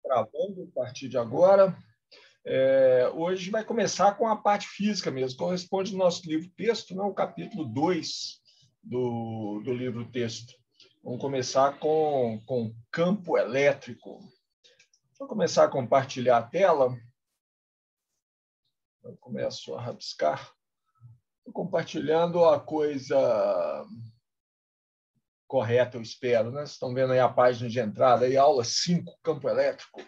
Gravando a partir de agora. Hoje vai começar com a parte física mesmo, corresponde ao nosso livro-texto, né, o capítulo 2 do livro-texto. Vamos começar com campo elétrico. Deixa eu começar a compartilhar a tela. Eu começo a rabiscar. Estou compartilhando a coisa correta, eu espero. Né? Vocês estão vendo aí a página de entrada, aí, aula 5, campo elétrico.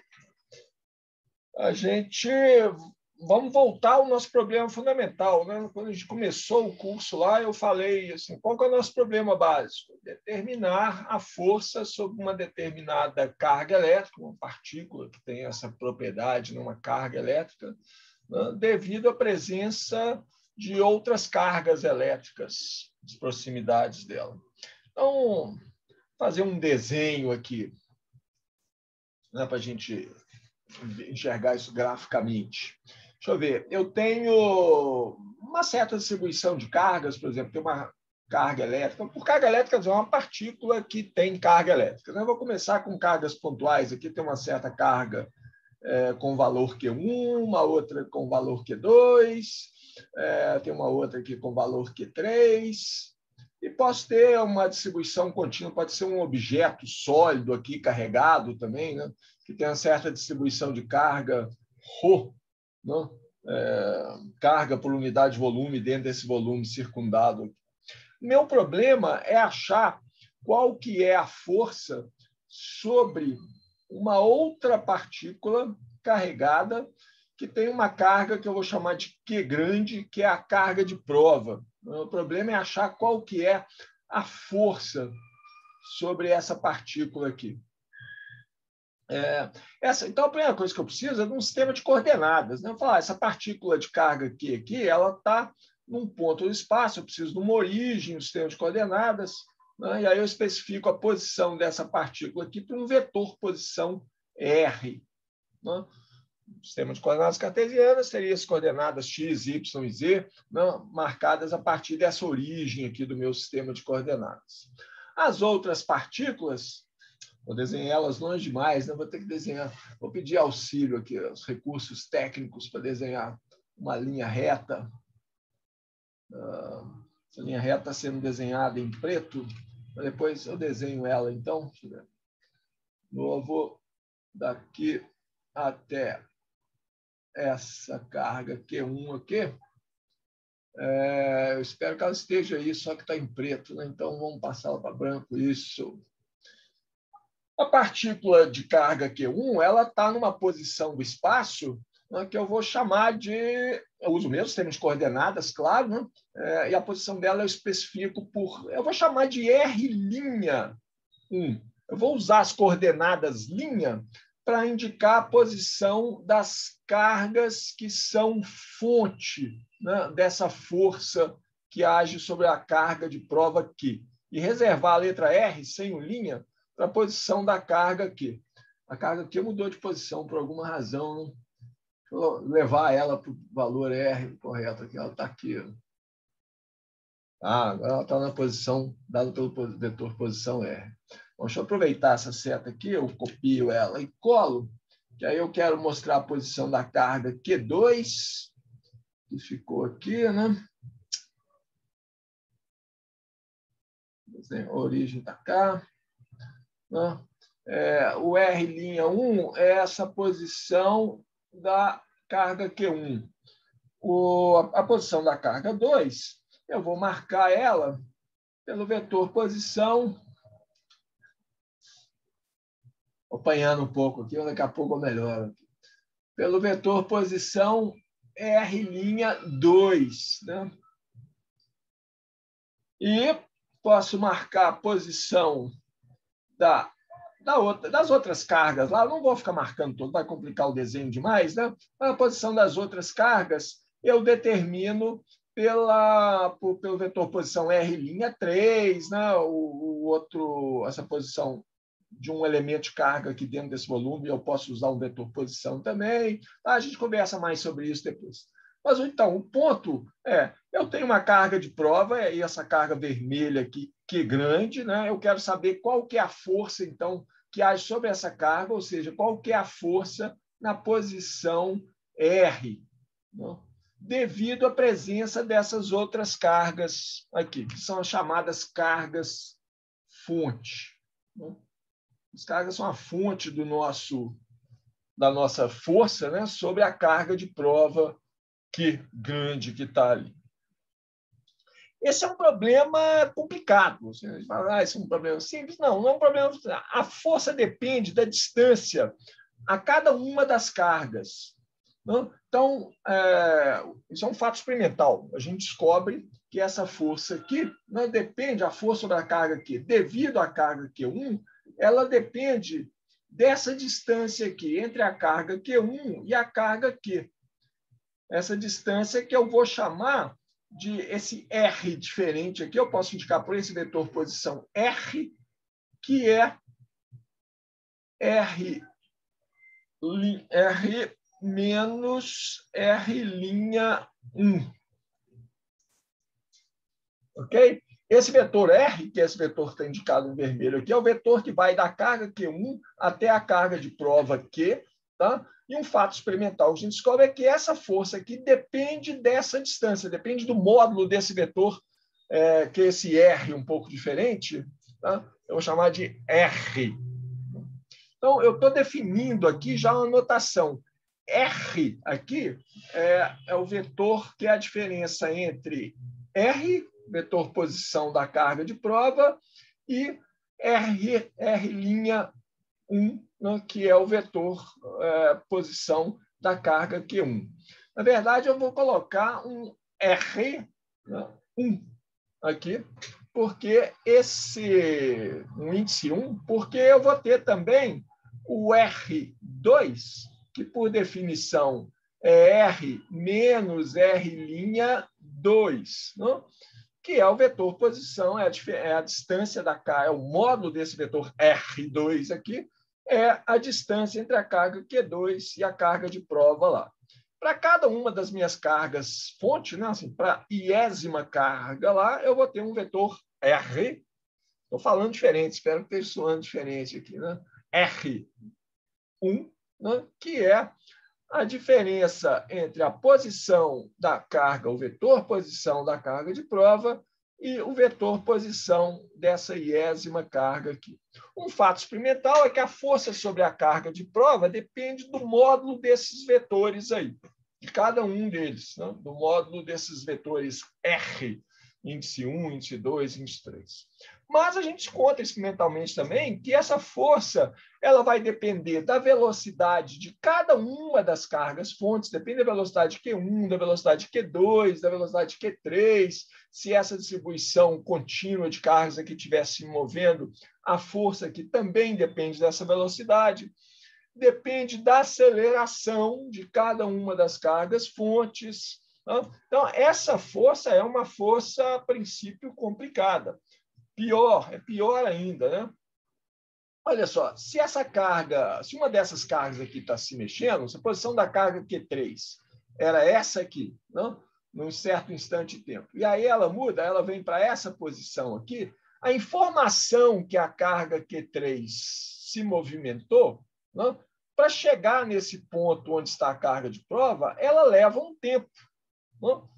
Vamos voltar ao nosso problema fundamental. Né? Quando a gente começou o curso lá, eu falei assim, qual que é o nosso problema básico? Determinar a força sobre uma determinada carga elétrica, uma partícula que tem essa propriedade numa carga elétrica, né? Devido à presença de outras cargas elétricas, as proximidades dela. Então, fazer um desenho aqui, né, para a gente enxergar isso graficamente. Deixa eu ver. Eu tenho uma certa distribuição de cargas, por exemplo, tem uma carga elétrica. Por carga elétrica, é uma partícula que tem carga elétrica. Eu vou começar com cargas pontuais. Aqui tem uma certa carga com valor Q1, uma outra com valor Q2, tem uma outra aqui com valor Q3. E posso ter uma distribuição contínua, pode ser um objeto sólido aqui, carregado também, né? Que tem uma certa distribuição de carga ρ, né? Carga por unidade de volume dentro desse volume circundado. Meu problema é achar qual que é a força sobre uma outra partícula carregada que tem uma carga que eu vou chamar de Q grande, que é a carga de prova. O problema é achar qual que é a força sobre essa partícula aqui. Então, a primeira coisa que eu preciso é de um sistema de coordenadas. Né? Eu falar, essa partícula de carga Q aqui, ela está num ponto do espaço, eu preciso de uma origem, um sistema de coordenadas, né? E aí eu especifico a posição dessa partícula aqui para um vetor posição R. Né? O sistema de coordenadas cartesianas teria as coordenadas x, y e z, né, marcadas a partir dessa origem aqui do meu sistema de coordenadas. As outras partículas, vou desenhar elas longe demais, né? Vou ter que desenhar, vou pedir auxílio aqui, os recursos técnicos para desenhar uma linha reta. Essa linha reta está sendo desenhada em preto, mas depois eu desenho ela, então. Deixa eu ver. Novo, daqui até essa carga Q1 aqui, eu espero que ela esteja aí, só que está em preto, né? Então vamos passá-la para branco, isso. A partícula de carga Q1, ela está numa posição do espaço, né, que eu vou chamar de, eu uso o mesmo sistema de coordenadas, claro, né? E a posição dela eu especifico por, eu vou chamar de R'1. Eu vou usar as coordenadas linha para indicar a posição das cargas que são fonte, né, dessa força que age sobre a carga de prova Q. E reservar a letra R, sem o linha, para a posição da carga Q. A carga Q mudou de posição por alguma razão. Né? Deixa eu levar ela para o valor R correto. Aqui. Ela está aqui. Agora ela está na posição dada pelo vetor posição R. Bom, deixa eu aproveitar essa seta aqui, eu copio ela e colo, que aí eu quero mostrar a posição da carga Q2, que ficou aqui, né? A origem está cá. Né? O R'1 é essa posição da carga Q1. A posição da carga 2, eu vou marcar ela pelo vetor posição. Apanhando um pouco aqui, daqui a pouco eu melhoro. Pelo vetor posição R'2. Né? E posso marcar a posição das outras cargas lá. Não vou ficar marcando tudo, vai complicar o desenho demais. Né? A posição das outras cargas eu determino pelo vetor posição R'3, né? Essa posição de um elemento de carga aqui dentro desse volume, eu posso usar um vetor posição também. A gente conversa mais sobre isso depois. Mas, então, o ponto eu tenho uma carga de prova, e essa carga vermelha aqui, que é grande, né? Eu quero saber qual que é a força, então, que age sobre essa carga, ou seja, qual que é a força na posição R, não? Devido à presença dessas outras cargas aqui, que são as chamadas cargas fonte. Não? As cargas são a fonte da nossa força, né, sobre a carga de prova grande que está ali. Esse é um problema complicado. Você fala, esse é um problema simples. Não, não é um problema. A força depende da distância a cada uma das cargas. Então, isso é um fato experimental. A gente descobre que essa força aqui depende, a força sobre a carga Q, devido à carga Q1, ela depende dessa distância aqui, entre a carga Q1 e a carga Q. Essa distância que eu vou chamar de esse R diferente aqui, eu posso indicar por esse vetor posição R, que é R menos R'1. Ok? Esse vetor R, que é esse vetor que está indicado em vermelho aqui, é o vetor que vai da carga Q1 até a carga de prova Q. Tá? E um fato experimental que a gente descobre é que essa força aqui depende dessa distância, depende do módulo desse vetor, que é esse R um pouco diferente. Tá? Eu vou chamar de R. Então, eu estou definindo aqui já uma notação. R aqui é o vetor que é a diferença entre R, vetor posição da carga de prova, e R'1, que é o vetor posição da carga Q1. Na verdade, eu vou colocar um R1 aqui, porque um índice 1, porque eu vou ter também o R2, que por definição é R menos R'2, não? Que é o vetor posição, é a distância da carga, é o módulo desse vetor R2 aqui, é a distância entre a carga Q2 e a carga de prova lá. Para cada uma das minhas cargas fonte, né, assim, para iésima carga lá, eu vou ter um vetor R. Estou falando diferente, espero que esteja soando diferente aqui, né? R1, né, que é a diferença entre a posição da carga, o vetor posição da carga de prova, e o vetor posição dessa iésima carga aqui. Um fato experimental é que a força sobre a carga de prova depende do módulo desses vetores aí, de cada um deles, né? Do módulo desses vetores R, índice 1, índice 2, índice 3. Mas a gente conta experimentalmente também que essa força ela vai depender da velocidade de cada uma das cargas fontes, depende da velocidade Q1, da velocidade Q2, da velocidade Q3, se essa distribuição contínua de cargas aqui estiver se movendo, a força aqui também depende dessa velocidade, depende da aceleração de cada uma das cargas fontes. Então, essa força é uma força, a princípio, complicada. É pior ainda, né? Olha só, se uma dessas cargas aqui está se mexendo, se a posição da carga Q3 era essa aqui, não? Num certo instante de tempo, e aí ela muda, ela vem para essa posição aqui, a informação que a carga Q3 se movimentou, para chegar nesse ponto onde está a carga de prova, ela leva um tempo. Não?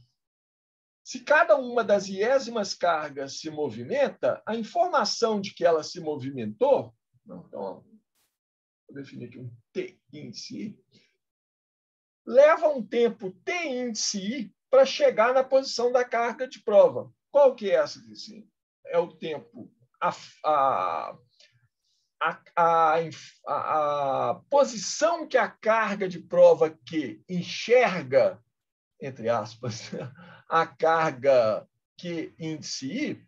Se cada uma das iésimas cargas se movimenta, a informação de que ela se movimentou, então, vou definir aqui um T índice I, leva um tempo T índice I para chegar na posição da carga de prova. Qual que é essa? É o tempo, a posição que a carga de prova Q enxerga, entre aspas, a carga Q índice I,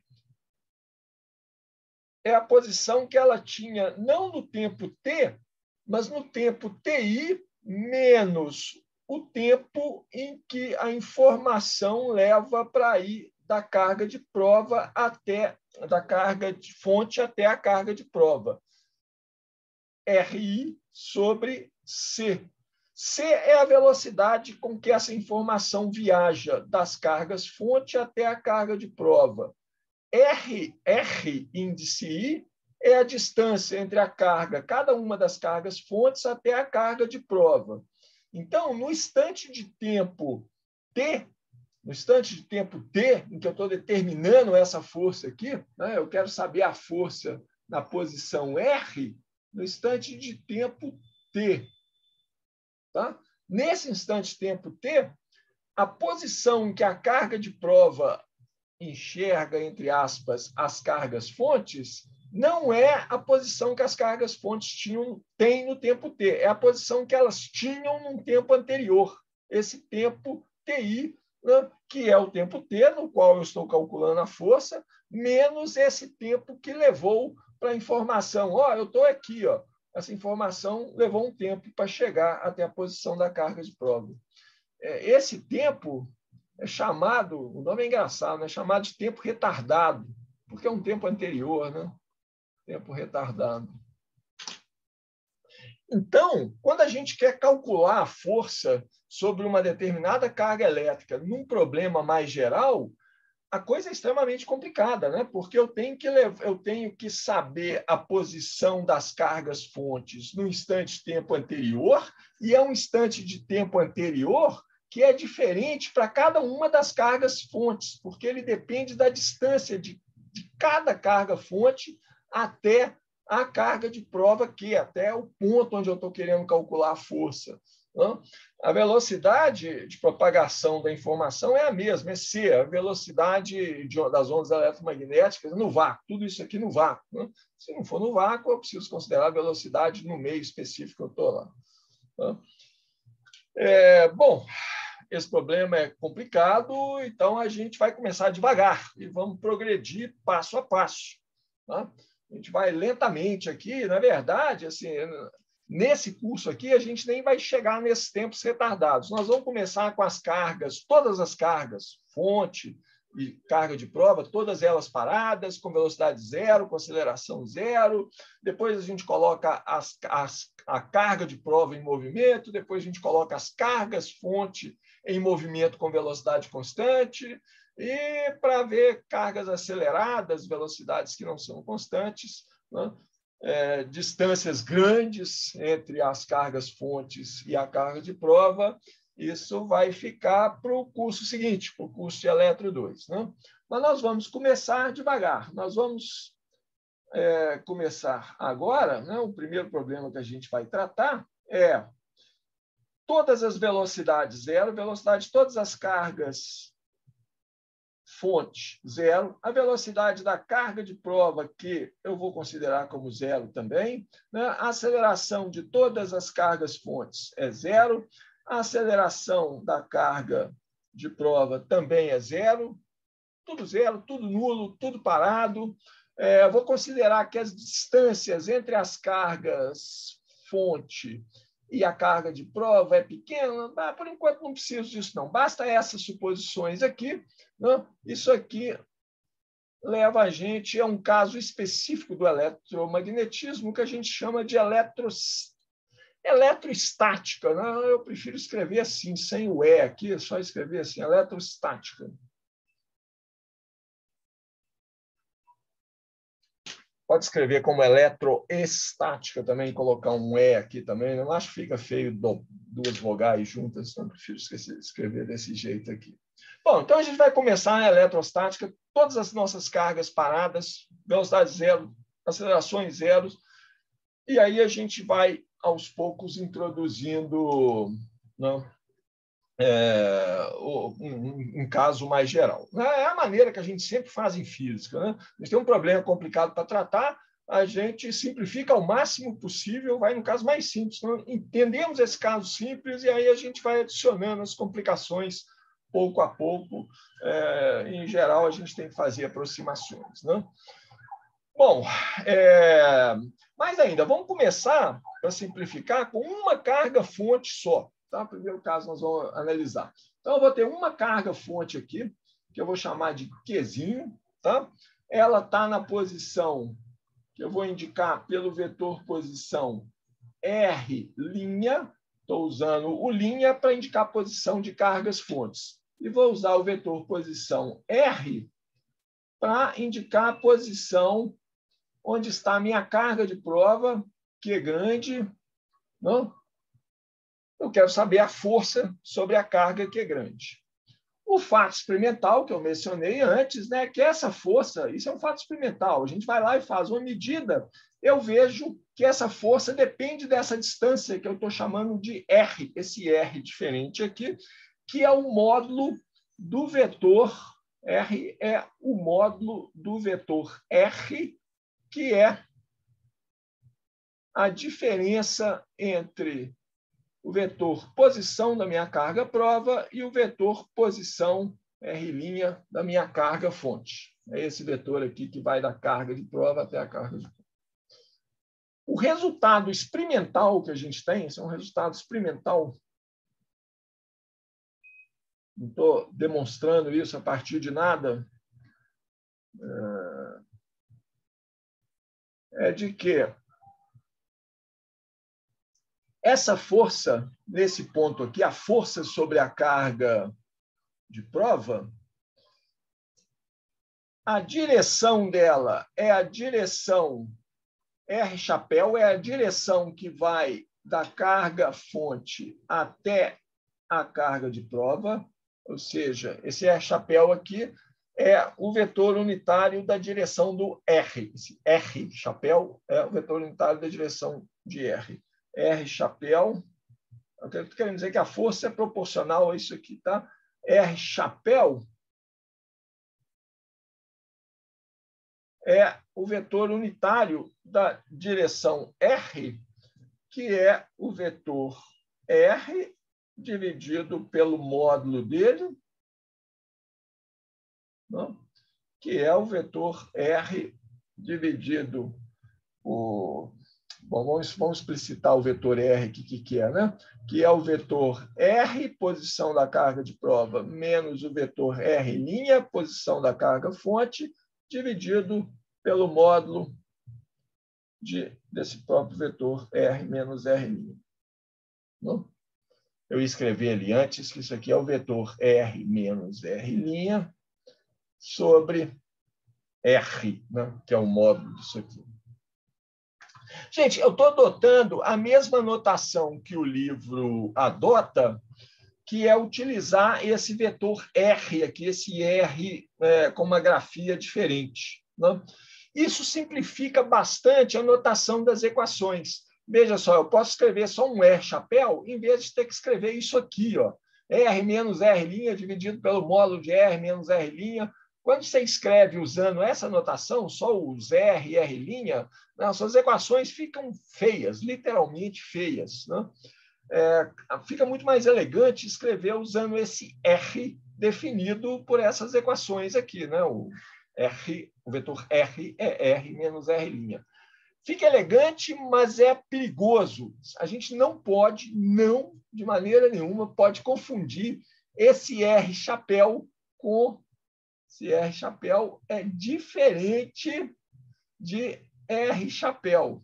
é a posição que ela tinha não no tempo T, mas no tempo TI menos o tempo em que a informação leva para ir da carga de prova da carga de fonte até a carga de prova. RI sobre C. C é a velocidade com que essa informação viaja das cargas fonte até a carga de prova. R índice I, é a distância entre a carga, cada uma das cargas fontes, até a carga de prova. Então, no instante de tempo T, em que eu estou determinando essa força aqui, né, eu quero saber a força na posição R, no instante de tempo T. Tá? Nesse instante de tempo T, a posição em que a carga de prova enxerga, entre aspas, as cargas fontes, não é a posição que as cargas fontes têm no tempo T, é a posição que elas tinham num tempo anterior, esse tempo TI, né, que é o tempo T, no qual eu estou calculando a força, menos esse tempo que levou para a informação. Eu estou aqui, essa informação levou um tempo para chegar até a posição da carga de prova. Esse tempo é chamado, o nome é engraçado, é chamado de tempo retardado, porque é um tempo anterior, né? Tempo retardado. Então, quando a gente quer calcular a força sobre uma determinada carga elétrica num problema mais geral, a coisa é extremamente complicada, né? Porque eu tenho que saber a posição das cargas fontes no instante de tempo anterior, e é um instante de tempo anterior que é diferente para cada uma das cargas fontes, porque ele depende da distância de cada carga fonte até a carga de prova, que até o ponto onde eu estou querendo calcular a força. A velocidade de propagação da informação é a mesma, é C, a velocidade das ondas eletromagnéticas no vácuo, tudo isso aqui no vácuo. Se não for no vácuo, eu preciso considerar a velocidade no meio específico que eu estou lá. Bom, esse problema é complicado, então a gente vai começar devagar e vamos progredir passo a passo. A gente vai lentamente aqui, na verdade, assim, nesse curso aqui, a gente nem vai chegar nesses tempos retardados. Nós vamos começar com as cargas, todas as cargas, fonte e carga de prova, todas elas paradas, com velocidade zero, com aceleração zero. Depois a gente coloca a carga de prova em movimento, depois a gente coloca as cargas fonte em movimento com velocidade constante, e para ver cargas aceleradas, velocidades que não são constantes, né? Distâncias grandes entre as cargas fontes e a carga de prova, isso vai ficar para o curso seguinte, para o curso de Eletro 2. Né? Mas nós vamos começar devagar. Nós vamos começar agora, né? O primeiro problema que a gente vai tratar é todas as velocidades zero, velocidade de todas as cargas fonte zero, a velocidade da carga de prova, que eu vou considerar como zero também, né? A aceleração de todas as cargas fontes é zero, a aceleração da carga de prova também é zero, tudo nulo, tudo parado. Eu vou considerar que as distâncias entre as cargas fonte e a carga de prova é pequena. Por enquanto não preciso disso, não. Basta essas suposições aqui. Né? Isso aqui leva a gente a um caso específico do eletromagnetismo que a gente chama de eletroestática. Né? Eu prefiro escrever assim, sem o E aqui, é só escrever assim, eletroestática. Pode escrever como eletroestática também, colocar um E aqui também. Eu acho que fica feio duas vogais juntas, então eu prefiro escrever desse jeito aqui. Bom, então a gente vai começar a eletrostática, todas as nossas cargas paradas, velocidade zero, acelerações zeros, e aí a gente vai, aos poucos, introduzindo um caso mais geral. É a maneira que a gente sempre faz em física. Né? A gente tem um problema complicado para tratar, a gente simplifica ao máximo possível, vai no caso mais simples. Então, entendemos esse caso simples e aí a gente vai adicionando as complicações pouco a pouco. Em geral, a gente tem que fazer aproximações. Né? Bom, mais ainda, vamos começar, para simplificar, com uma carga-fonte só. Tá? Primeiro caso nós vamos analisar. Então, eu vou ter uma carga-fonte aqui, que eu vou chamar de Qzinho. Tá? Ela está na posição que eu vou indicar pelo vetor posição R'. Estou usando o linha para indicar a posição de cargas fontes. E vou usar o vetor posição R para indicar a posição onde está a minha carga de prova, Q grande, não? Eu quero saber a força sobre a carga Q grande. O fato experimental, que eu mencionei antes, né, que essa força, isso é um fato experimental, a gente vai lá e faz uma medida, eu vejo que essa força depende dessa distância que eu estou chamando de R, esse R diferente aqui, que é o módulo do vetor, R é o módulo do vetor R, que é a diferença entre o vetor posição da minha carga prova e o vetor posição R' da minha carga fonte. É esse vetor aqui que vai da carga de prova até a carga de prova. O resultado experimental que a gente tem, esse é um resultado experimental, não estou demonstrando isso a partir de nada, é de que essa força, nesse ponto aqui, a força sobre a carga de prova, a direção dela é a direção R chapéu, é a direção que vai da carga fonte até a carga de prova, ou seja, esse R chapéu aqui é o vetor unitário da direção do R. Esse R chapéu é o vetor unitário da direção de R. R chapéu, eu estou querendo dizer que a força é proporcional a isso aqui, tá? R chapéu é o vetor unitário da direção R, que é o vetor R dividido pelo módulo dele, não? Que é o vetor R dividido por... Bom, vamos explicitar o vetor R aqui, que é, né? Que é o vetor R, posição da carga de prova, menos o vetor R', posição da carga fonte, dividido pelo módulo desse próprio vetor R menos R'. Não? Eu escrevi ali antes que isso aqui é o vetor R menos R' sobre R, né? Que é o módulo disso aqui. Gente, eu estou adotando a mesma notação que o livro adota, que é utilizar esse vetor R aqui, esse R com uma grafia diferente. Né? Isso simplifica bastante a notação das equações. Veja só, eu posso escrever só um R chapéu, em vez de ter que escrever isso aqui, ó, R menos R' dividido pelo módulo de R menos R'. Quando você escreve usando essa notação, só os R e R', as suas equações ficam feias, literalmente feias. Né? Fica muito mais elegante escrever usando esse R definido por essas equações aqui. Né? O vetor R é R menos R'. Fica elegante, mas é perigoso. A gente não pode, de maneira nenhuma, pode confundir esse R chapéu com... Esse R chapéu é diferente de R chapéu.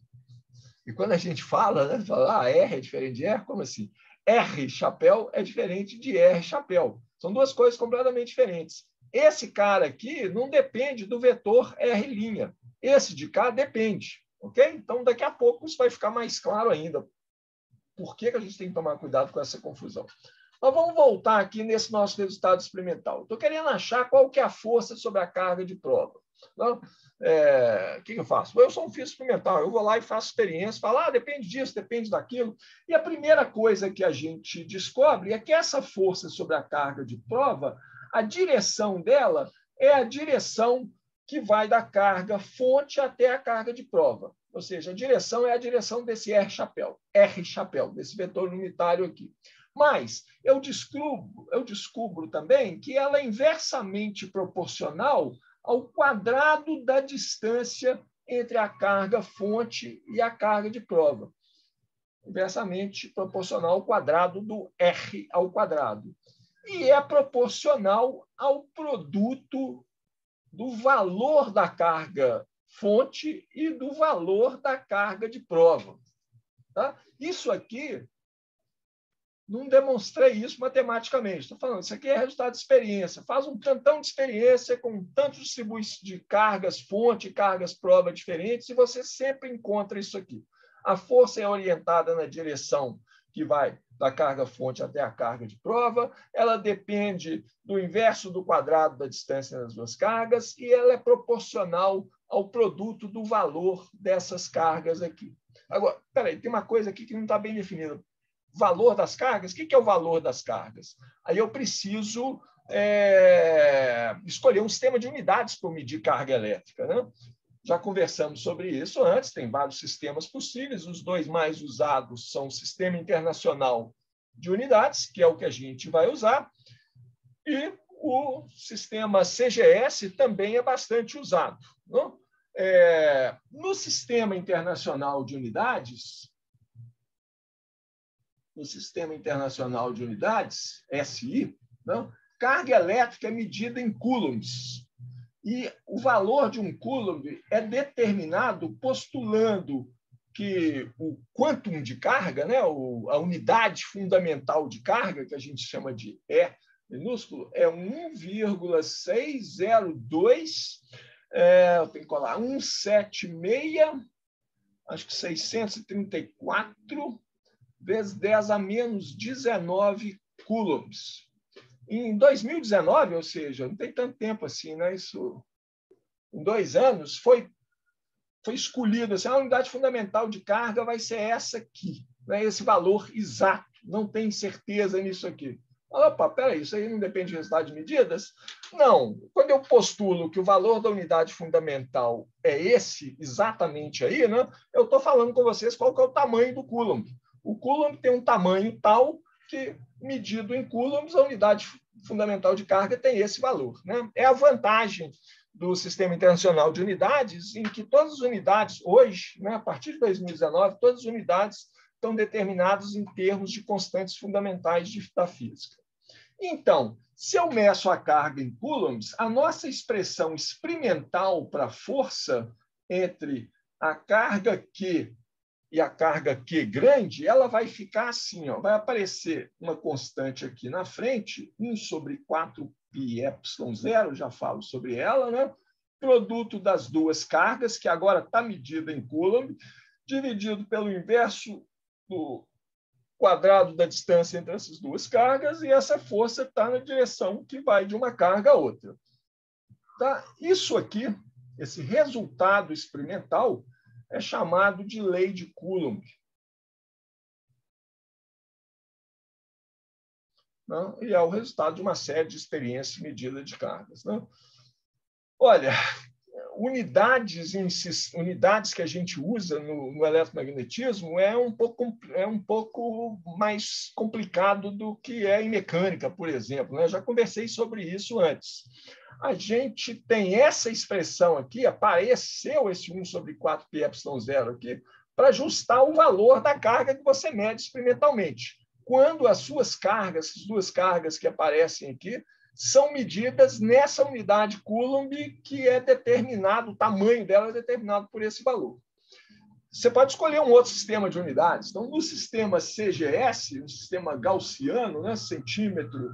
E quando a gente fala, né, R é diferente de R, como assim? R chapéu é diferente de R chapéu. São duas coisas completamente diferentes. Esse cara aqui não depende do vetor R'. Esse de cá depende. Ok? Então, daqui a pouco isso vai ficar mais claro ainda. Por que a gente tem que tomar cuidado com essa confusão? Mas vamos voltar aqui nesse nosso resultado experimental. Estou querendo achar qual que é a força sobre a carga de prova. Então, o que eu faço? Eu sou um físico experimental, eu vou lá e faço experiência, falo, depende disso, depende daquilo. E a primeira coisa que a gente descobre é que essa força sobre a carga de prova, a direção dela é a direção que vai da carga fonte até a carga de prova. Ou seja, a direção é a direção desse R chapéu, desse vetor unitário aqui. Mas eu descubro também que ela é inversamente proporcional ao quadrado da distância entre a carga fonte e a carga de prova. Inversamente proporcional ao quadrado do R ao quadrado. E é proporcional ao produto do valor da carga fonte e do valor da carga de prova. Tá? Isso aqui Não demonstrei isso matematicamente. Estou falando, isso aqui é resultado de experiência. Faz um tantão de experiência com tantos distribuições de cargas fonte, cargas prova diferentes, e você sempre encontra isso aqui. A força é orientada na direção que vai da carga fonte até a carga de prova, ela depende do inverso do quadrado da distância das duas cargas e ela é proporcional ao produto do valor dessas cargas aqui. Agora, peraí, tem uma coisa aqui que não está bem definida. Valor das cargas? O que é o valor das cargas? Aí eu preciso escolher um sistema de unidades para medir carga elétrica, né? Já conversamos sobre isso antes, tem vários sistemas possíveis, os dois mais usados são o Sistema Internacional de Unidades, que é o que a gente vai usar, e o sistema CGS também é bastante usado. Não? No Sistema Internacional de Unidades, SI, não? Carga elétrica é medida em coulombs. E o valor de um coulomb é determinado postulando que o quantum de carga, né, a unidade fundamental de carga, que a gente chama de E minúsculo, é 1,602, eu tenho que colar, 176, acho que 634, vezes 10 a menos 19 coulombs. Em 2019, ou seja, não tem tanto tempo assim, né? Isso, em 2 anos, foi escolhido assim, a unidade fundamental de carga vai ser essa aqui, né? Esse valor exato, não tem certeza nisso aqui. Opa, peraí, isso aí não depende do resultado de medidas? Não. Quando eu postulo que o valor da unidade fundamental é esse, exatamente aí, né? Eu estou falando com vocês qual que é o tamanho do coulomb. O coulomb tem um tamanho tal que, medido em coulombs, a unidade fundamental de carga tem esse valor, né? É a vantagem do Sistema Internacional de Unidades, em que todas as unidades, hoje, né, a partir de 2019, todas as unidades estão determinadas em termos de constantes fundamentais da física. Então, se eu meço a carga em coulombs, a nossa expressão experimental para a força entre a carga Q e a carga Q grande, ela vai ficar assim, ó, vai aparecer uma constante aqui na frente, 1 sobre 4πε0, já falo sobre ela, né? Produto das duas cargas, que agora está medida em coulomb, dividido pelo inverso do quadrado da distância entre essas duas cargas, e essa força está na direção que vai de uma carga a outra. Tá? Isso aqui, esse resultado experimental, é chamado de lei de Coulomb. Não? E é o resultado de uma série de experiências de medida de cargas. Não? Olha, unidades que a gente usa no eletromagnetismo é um pouco mais complicado do que é em mecânica, por exemplo. Né? Eu já conversei sobre isso antes. A gente tem essa expressão aqui, apareceu esse 1 sobre 4πε0 aqui, para ajustar o valor da carga que você mede experimentalmente. Quando as suas cargas, as duas cargas que aparecem aqui, são medidas nessa unidade Coulomb, que é determinado, o tamanho dela é determinado por esse valor. Você pode escolher um outro sistema de unidades. Então, no sistema CGS, no sistema gaussiano, né, centímetro,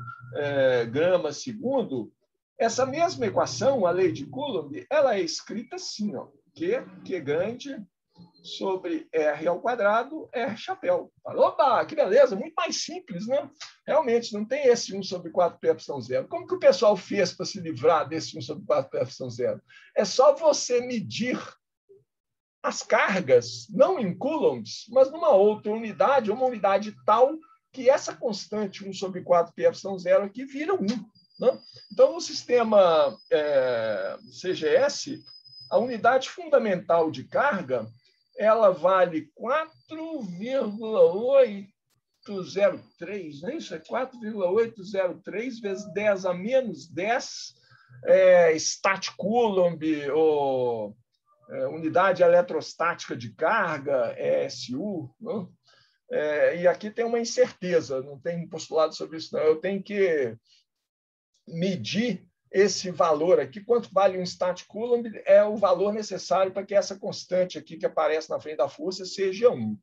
grama, segundo, essa mesma equação, a lei de Coulomb, ela é escrita assim, ó, Q grande sobre R ao quadrado, R chapéu. Opa, que beleza, muito mais simples, né? Realmente, não tem esse 1 sobre 4πε0. Como que o pessoal fez para se livrar desse 1 sobre 4πε0? É só você medir as cargas, não em coulombs, mas numa outra unidade, uma unidade tal que essa constante 1 sobre 4πε0 aqui vira 1. Né? Então, no sistema CGS, a unidade fundamental de carga ela vale 4,803, não é isso? É 4,803 vezes 10 a menos 10 statcoulomb, ou unidade eletrostática de carga, ESU. Não? E aqui tem uma incerteza, não tem postulado sobre isso, não. Eu tenho que medir esse valor aqui, quanto vale um statcoulomb, é o valor necessário para que essa constante aqui que aparece na frente da força seja 1.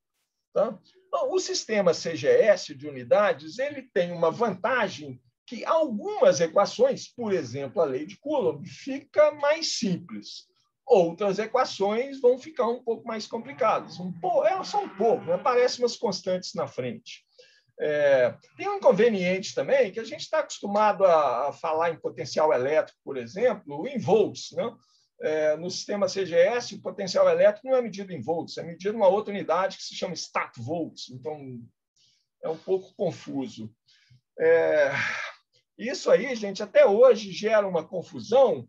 Tá? Então, o sistema CGS de unidades ele tem uma vantagem que algumas equações, por exemplo, a lei de Coulomb, fica mais simples. Outras equações vão ficar um pouco mais complicadas. Elas são um pouco, né? Aparecem umas constantes na frente. Tem um inconveniente também, que a gente está acostumado a falar em potencial elétrico, por exemplo, em volts. Né? No sistema CGS, o potencial elétrico não é medido em volts, é medido em uma outra unidade que se chama stat volts. Então, é um pouco confuso. Isso aí, gente, até hoje gera uma confusão,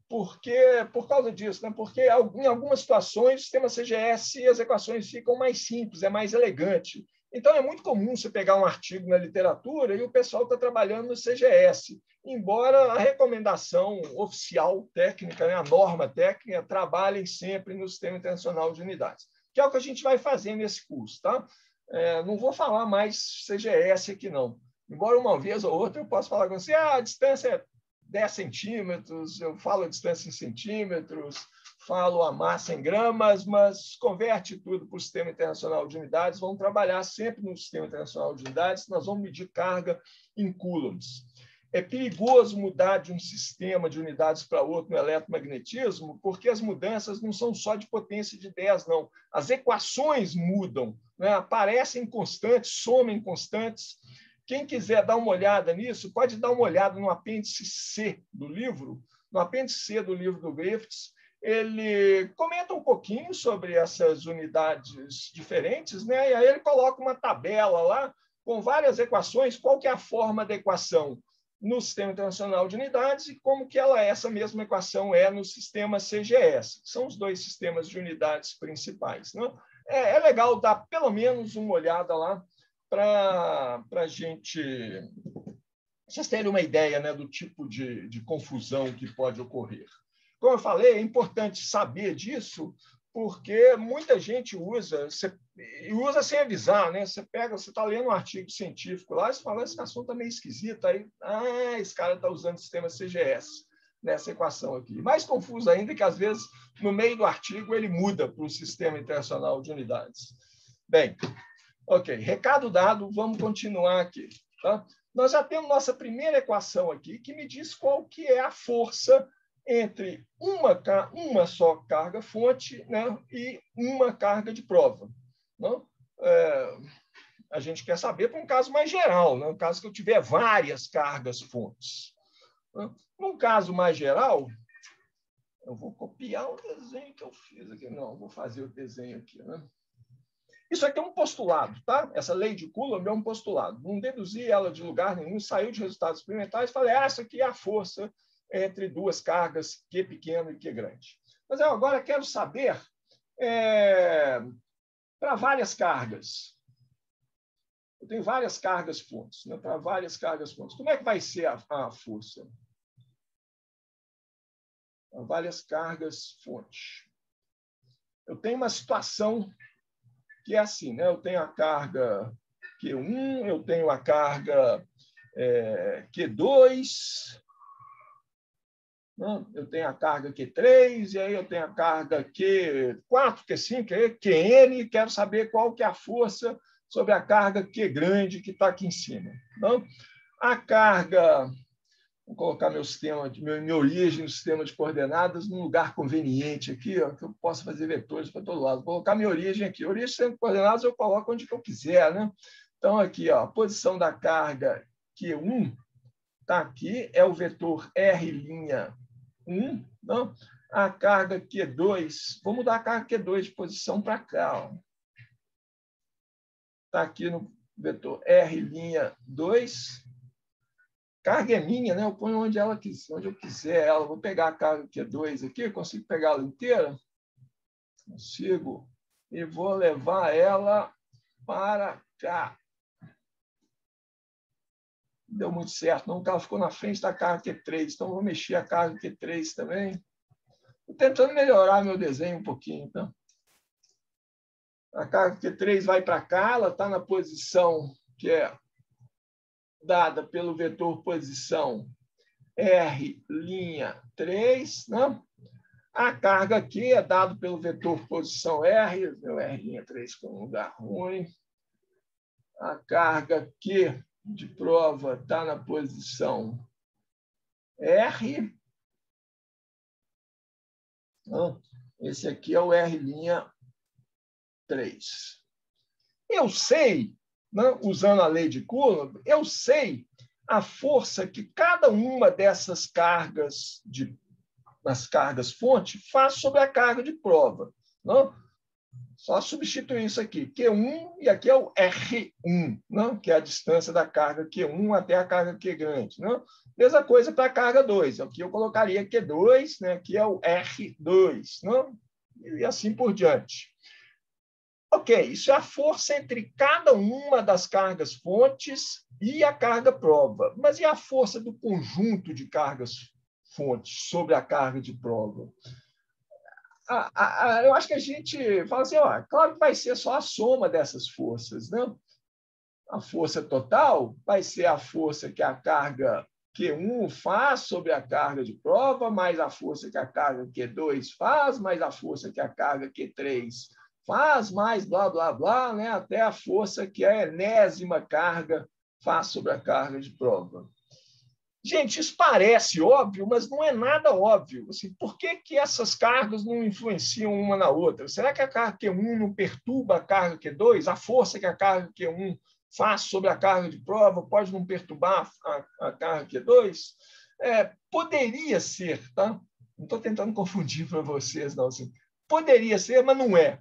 por causa disso, né? Porque em algumas situações o sistema CGS as equações ficam mais simples, é mais elegante. Então, é muito comum você pegar um artigo na literatura e o pessoal está trabalhando no CGS, embora a recomendação oficial técnica, né, a norma técnica, trabalhem sempre no Sistema Internacional de Unidades, que é o que a gente vai fazer nesse curso. Tá? Não vou falar mais CGS aqui, não. Embora uma vez ou outra eu possa falar com você, a distância é 10 centímetros, eu falo a distância em centímetros, falo a massa em gramas, mas converte tudo para o Sistema Internacional de Unidades. Vamos trabalhar sempre no Sistema Internacional de Unidades, nós vamos medir carga em coulombs. É perigoso mudar de um sistema de unidades para outro no eletromagnetismo, porque as mudanças não são só de potência de 10, não. As equações mudam, né? Aparecem constantes, somem constantes. Quem quiser dar uma olhada nisso, pode dar uma olhada no apêndice C do livro. No apêndice C do livro do Griffiths, ele comenta um pouquinho sobre essas unidades diferentes, né? E aí ele coloca uma tabela lá com várias equações, qual que é a forma da equação no Sistema Internacional de Unidades e como que essa mesma equação é no sistema CGS. São os dois sistemas de unidades principais. Né? É legal dar pelo menos uma olhada lá, para vocês terem uma ideia, né, do tipo de confusão que pode ocorrer. Como eu falei, é importante saber disso, porque muita gente usa sem avisar. Né? Você está lendo um artigo científico lá, você fala, esse assunto está meio esquisito, aí, esse cara está usando o sistema CGS nessa equação aqui. Mais confuso ainda que, às vezes, no meio do artigo, ele muda para o Sistema Internacional de Unidades. Bem, ok, recado dado, vamos continuar aqui. Tá? Nós já temos nossa primeira equação aqui, que me diz qual que é a força entre uma só carga-fonte, né, e uma carga de prova. Não? A gente quer saber para um caso mais geral, né? Um caso que eu tiver várias cargas-fontes. Num caso mais geral, eu vou copiar o desenho que eu fiz aqui. Não, vou fazer o desenho aqui. Né? Isso aqui é um postulado, tá? Essa lei de Coulomb é um postulado. Não deduzi ela de lugar nenhum, saiu de resultados experimentais, falei, essa aqui é a força entre duas cargas, Q pequeno e Q grande. Mas eu agora quero saber para várias cargas. Eu tenho várias cargas fontes, né? Para várias cargas fontes. Como é que vai ser a força? Para várias cargas fontes. Eu tenho uma situação que é assim, né? Eu tenho a carga Q1, eu tenho a carga Q2, né? Eu tenho a carga Q3, e aí eu tenho a carga Q4, Q5, Qn, quero saber qual que é a força sobre a carga Q grande que está aqui em cima. Então, a carga... Vou colocar minha origem no sistema de coordenadas num lugar conveniente aqui, ó, que eu possa fazer vetores para todo lado. Vou colocar minha origem aqui. Origem do sistema de coordenadas eu coloco onde que eu quiser. Né? Então, aqui, ó, a posição da carga Q1 está aqui, é o vetor R'1. Não? A carga Q2, vou mudar a carga Q2 de posição para cá. Está aqui no vetor R'2. Carga é minha, né? Eu ponho onde eu quiser ela. Vou pegar a carga Q2 aqui, consigo pegar ela inteira? Consigo. E vou levar ela para cá. Não deu muito certo, não, porque ela ficou na frente da carga Q3. Então, vou mexer a carga Q3 também. Estou tentando melhorar meu desenho um pouquinho. Então. A carga Q3 vai para cá, ela está na posição que é dada pelo vetor posição R'3, né? A carga aqui é dado pelo vetor posição R, meu R'3 que é um lugar ruim. A carga Q de prova está na posição R. Então, esse aqui é o R'3. Eu sei, né, usando a lei de Coulomb, eu sei a força que cada uma dessas cargas nas cargas fonte faz sobre a carga de prova. Não? Só substituir isso aqui, Q1, e aqui é o R1, não? Que é a distância da carga Q1 até a carga Q grande. Não? Mesma coisa para a carga 2. Aqui eu colocaria Q2, né? Aqui é o R2, não? E assim por diante. Ok, isso é a força entre cada uma das cargas fontes e a carga prova. Mas e a força do conjunto de cargas fontes sobre a carga de prova? Eu acho que a gente fala assim, ó, claro que vai ser só a soma dessas forças, né? A força total vai ser a força que a carga Q1 faz sobre a carga de prova, mais a força que a carga Q2 faz, mais a força que a carga Q3 faz, mais blá, blá, blá, né? Até a força que a enésima carga faz sobre a carga de prova. Gente, isso parece óbvio, mas não é nada óbvio. Assim, por que essas cargas não influenciam uma na outra? Será que a carga Q1 não perturba a carga Q2? A força que a carga Q1 faz sobre a carga de prova pode não perturbar a carga Q2? Poderia ser, tá? Não estou tentando confundir para vocês, não. Assim, poderia ser, mas não é.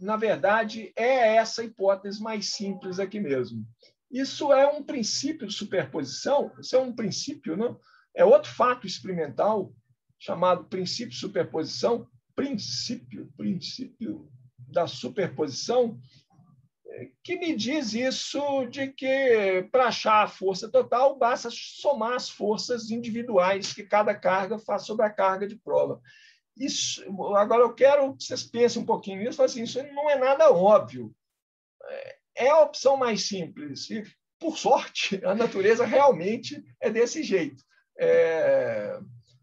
Na verdade, é essa hipótese mais simples aqui mesmo. Isso é um princípio de superposição, isso é um princípio, não? É outro fato experimental chamado princípio de superposição, princípio da superposição, que me diz isso de que para achar a força total basta somar as forças individuais que cada carga faz sobre a carga de prova. Isso, agora eu quero que vocês pensem um pouquinho nisso, assim, isso não é nada óbvio. É a opção mais simples. E, por sorte, a natureza realmente é desse jeito.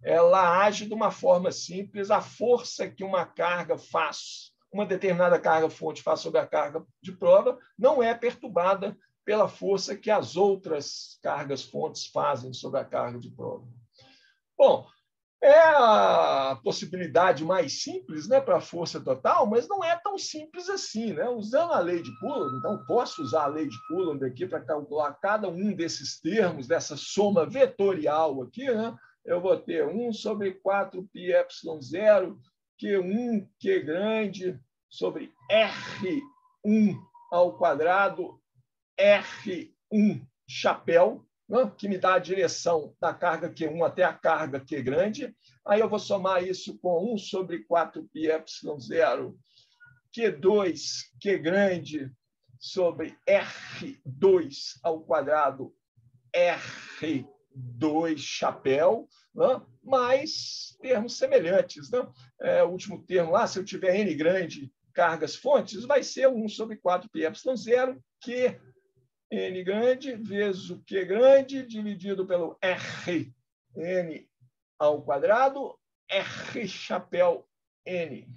Ela age de uma forma simples. A força que uma carga faz, uma determinada carga fonte faz sobre a carga de prova, não é perturbada pela força que as outras cargas fontes fazem sobre a carga de prova. Bom, é a possibilidade mais simples, né, para a força total, mas não é tão simples assim, né? Usando a lei de Coulomb, então posso usar a lei de Coulomb aqui para calcular cada um desses termos, dessa soma vetorial aqui, né? Eu vou ter 1 sobre 4πε0, Q1, Q grande, sobre R1 ao quadrado, R1 chapéu, que me dá a direção da carga Q1 até a carga Q grande. Aí eu vou somar isso com 1 sobre 4πε0, Q2, Q grande, sobre R2 ao quadrado, R2 chapéu, mais termos semelhantes. O último termo lá, se eu tiver N grande cargas fontes, vai ser 1 sobre 4πε0, Q N grande vezes o Q grande dividido pelo R N ao quadrado, R chapéu N.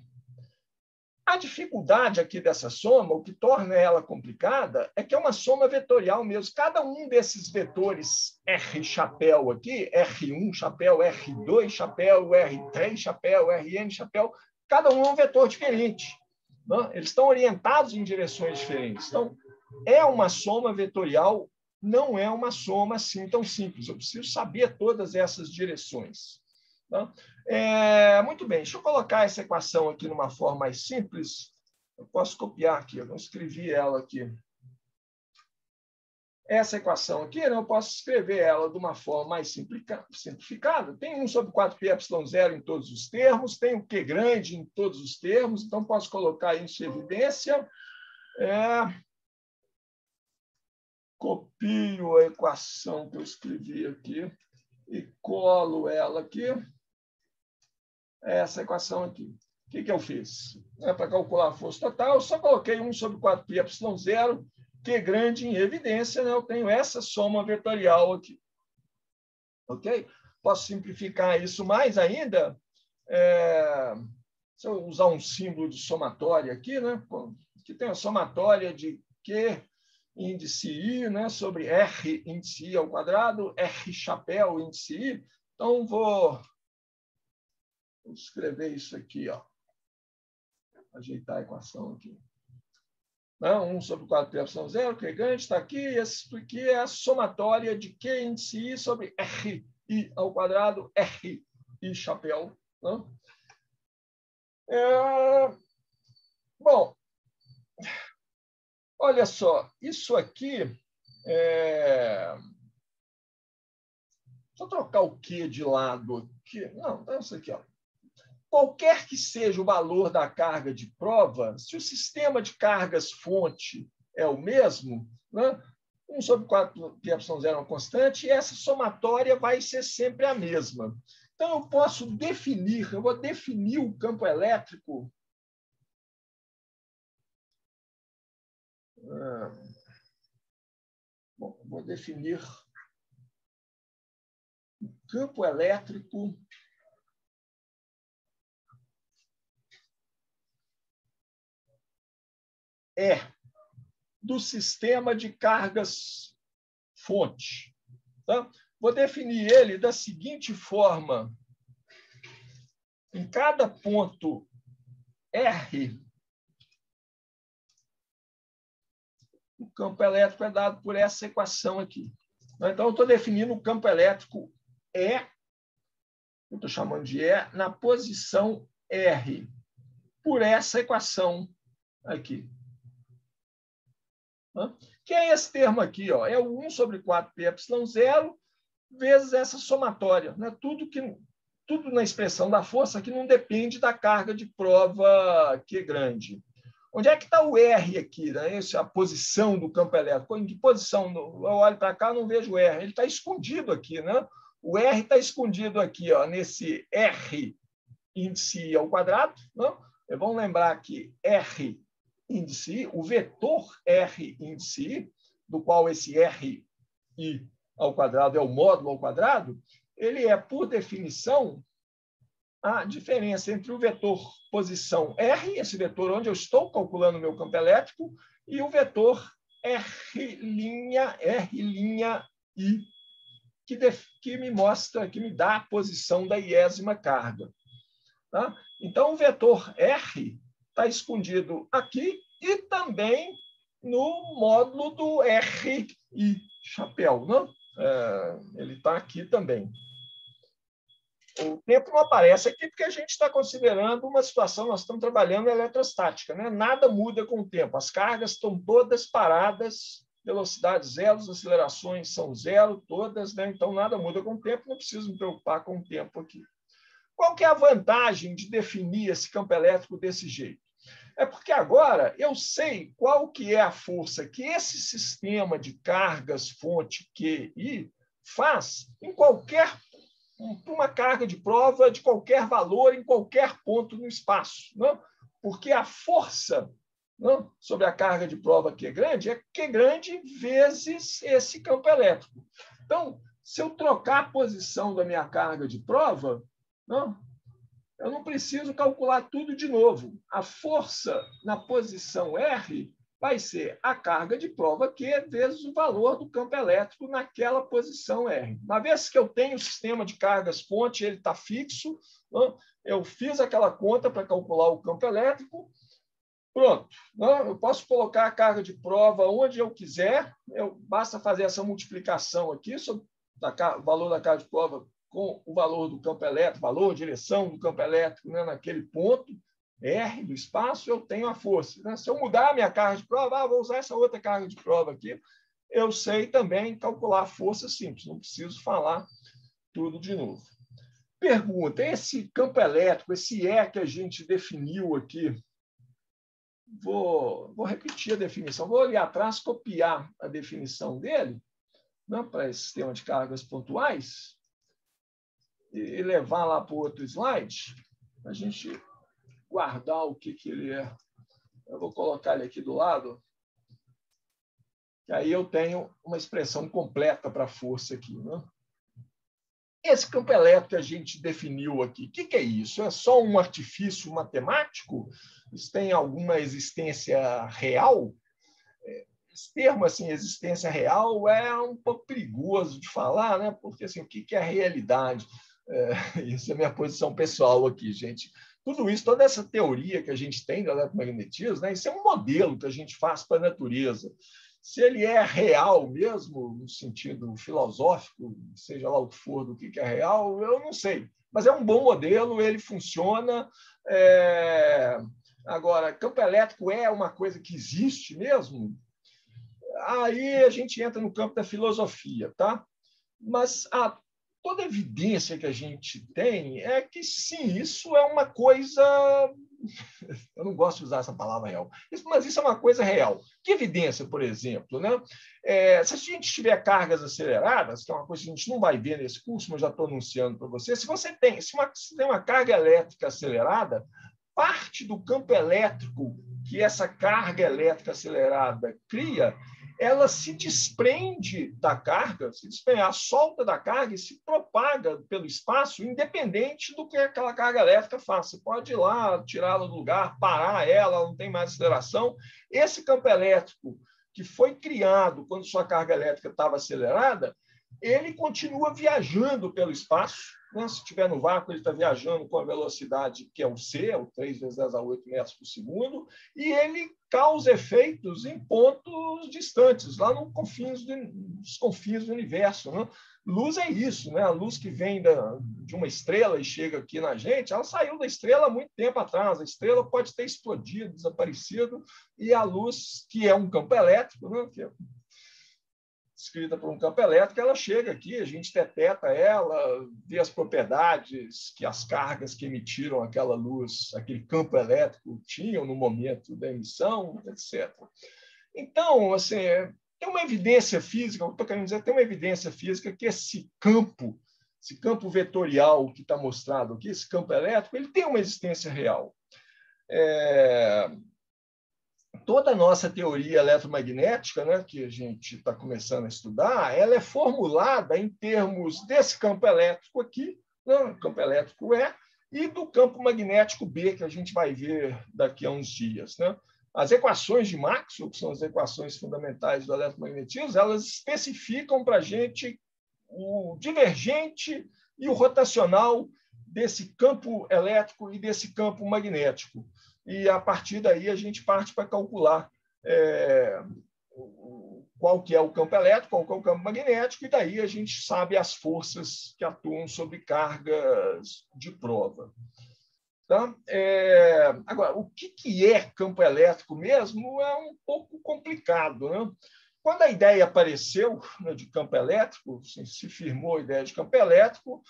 A dificuldade aqui dessa soma, o que torna ela complicada, é que é uma soma vetorial mesmo. Cada um desses vetores R chapéu aqui, R1 chapéu, R2 chapéu, R3 chapéu, Rn chapéu, cada um é um vetor diferente. Eles estão orientados em direções diferentes. Então, é uma soma vetorial, não é uma soma assim tão simples. Eu preciso saber todas essas direções. Muito bem, deixa eu colocar essa equação aqui numa forma mais simples. Eu posso copiar aqui, eu não escrevi ela aqui. Essa equação aqui, eu posso escrever ela de uma forma mais simplificada. Tem 1 sobre 4πε0 em todos os termos, tem o Q grande em todos os termos, então posso colocar isso em evidência. Copio a equação que eu escrevi aqui e colo ela aqui. Essa equação aqui. O que eu fiz? Para calcular a força total, eu só coloquei 1 sobre 4πε0, Q grande em evidência, eu tenho essa soma vetorial aqui. Ok? Posso simplificar isso mais ainda? Se eu usar um símbolo de somatória aqui, né? Aqui tem a somatória de Q índice I, né? Sobre R índice I ao quadrado, R chapéu índice I. Então, vou escrever isso aqui, ó. Ajeitar a equação aqui. Não, 1 sobre 4π0, que é grande, está aqui. Isso aqui é a somatória de Q índice I sobre R I ao quadrado, R I chapéu. Não? Bom, olha só, isso aqui Deixa eu trocar o Q de lado aqui. Não, é isso aqui, ó. Qualquer que seja o valor da carga de prova, se o sistema de cargas fonte é o mesmo, né? 1 sobre 4π0 é uma constante, e essa somatória vai ser sempre a mesma. Então, eu posso definir, eu vou definir o campo elétrico. Bom, vou definir o campo elétrico do sistema de cargas fonte. Tá? Vou definir ele da seguinte forma. Em cada ponto R, o campo elétrico é dado por essa equação aqui. Então, eu estou definindo o campo elétrico E, eu estou chamando de E, na posição R, por essa equação aqui. Que é esse termo aqui, ó, é o 1 sobre 4πε0 vezes essa somatória. Né? Tudo na expressão da força que não depende da carga de prova Q grande. Onde é que está o R aqui? Né? Essa é a posição do campo elétrico. Em que posição? Eu olho para cá, não vejo o R. Ele está escondido aqui. Né? O R está escondido aqui, ó, nesse R índice I ao quadrado. Né? Vamos lembrar que R índice I, o vetor R índice I, do qual esse R I ao quadrado é o módulo ao quadrado, ele é, por definição, a diferença entre o vetor posição R, esse vetor onde eu estou calculando o meu campo elétrico, e o vetor R' I, que me mostra, que me dá a posição da iésima carga. Tá? Então, o vetor R está escondido aqui e também no módulo do R I chapéu. Né? Ele está aqui também. O tempo não aparece aqui porque a gente está considerando uma situação, nós estamos trabalhando eletrostática, né? Nada muda com o tempo, as cargas estão todas paradas, velocidade zero, as acelerações são zero, todas, né? Então nada muda com o tempo, não preciso me preocupar com o tempo aqui. Qual que é a vantagem de definir esse campo elétrico desse jeito? É porque agora eu sei qual que é a força que esse sistema de cargas fonte QI faz em uma carga de prova de qualquer valor em qualquer ponto no espaço. Não? Porque a força sobre a carga de prova Q grande é Q grande vezes esse campo elétrico. Então, se eu trocar a posição da minha carga de prova, eu não preciso calcular tudo de novo. A força na posição R vai ser a carga de prova Q vezes o valor do campo elétrico naquela posição R. Uma vez que eu tenho o sistema de cargas fonte, ele está fixo, eu fiz aquela conta para calcular o campo elétrico, pronto. Eu posso colocar a carga de prova onde eu quiser, basta fazer essa multiplicação aqui sobre o valor da carga de prova com o valor do campo elétrico, valor, direção do campo elétrico, né, naquele ponto R do espaço, eu tenho a força. Né? Se eu mudar a minha carga de prova, vou usar essa outra carga de prova aqui, eu sei também calcular a força simples, não preciso falar tudo de novo. Pergunta, esse campo elétrico, esse E que a gente definiu aqui, vou repetir a definição, vou ali atrás copiar a definição dele, né, para esse sistema de cargas pontuais, e levar lá para o outro slide, a gente guardar o que ele é. Eu vou colocar ele aqui do lado, que aí eu tenho uma expressão completa para a força aqui. Né? esse campo elétrico que a gente definiu aqui, o que é isso? É só um artifício matemático? Isso tem alguma existência real? Esse termo, assim, existência real, é um pouco perigoso de falar, né? Porque assim, o que é a realidade? Isso é a minha posição pessoal aqui, gente. Tudo isso, toda essa teoria que a gente tem do eletromagnetismo, né? Isso é um modelo que a gente faz para a natureza. Se ele é real mesmo, no sentido filosófico, seja lá o que for do que é real, eu não sei. Mas é um bom modelo, ele funciona. Agora, campo elétrico é uma coisa que existe mesmo? Aí a gente entra no campo da filosofia, tá? Mas toda a evidência que a gente tem é que, sim, isso é uma coisa... Eu não gosto de usar essa palavra real, mas isso é uma coisa real. Que evidência, por exemplo? Né? Se a gente tiver cargas aceleradas, que é uma coisa que a gente não vai ver nesse curso, mas já estou anunciando para você, se você tem uma carga elétrica acelerada, parte do campo elétrico que essa carga elétrica acelerada cria, ela se desprende da carga, ela solta da carga e se propaga pelo espaço, independente do que aquela carga elétrica faça. Você pode ir lá, tirá-la do lugar, parar ela não tem mais aceleração. Esse campo elétrico que foi criado quando sua carga elétrica estava acelerada, ele continua viajando pelo espaço. Né? Se estiver no vácuo, ele está viajando com a velocidade que é o c, o 3 vezes 10 a 8 metros por segundo, e ele causa efeitos em pontos distantes, lá nos confins do universo. Né? Luz é isso, né? A luz que vem de uma estrela e chega aqui na gente, ela saiu da estrela há muito tempo atrás. A estrela pode ter explodido, desaparecido, e a luz, que é um campo elétrico, né? Que é descrita por um campo elétrico, ela chega aqui, a gente detecta ela, vê as propriedades que as cargas que emitiram aquela luz, aquele campo elétrico tinham no momento da emissão, etc. Então, assim, tem uma evidência física, eu estou querendo dizer, tem uma evidência física que esse campo vetorial que está mostrado aqui, esse campo elétrico, ele tem uma existência real. Toda a nossa teoria eletromagnética, né, que a gente está começando a estudar, ela é formulada em termos desse campo elétrico aqui, né, campo elétrico E, do campo magnético B, que a gente vai ver daqui a uns dias. Né? As equações de Maxwell, que são as equações fundamentais do eletromagnetismo, elas especificam para a gente o divergente e o rotacional desse campo elétrico e desse campo magnético. E, a partir daí, a gente parte para calcular qual que é o campo elétrico, qual que é o campo magnético, e daí a gente sabe as forças que atuam sobre cargas de prova. Tá? Agora, o que é campo elétrico mesmo é um pouco complicado. Né? Quando a ideia apareceu, né, de campo elétrico, assim, se firmou a ideia de campo elétrico,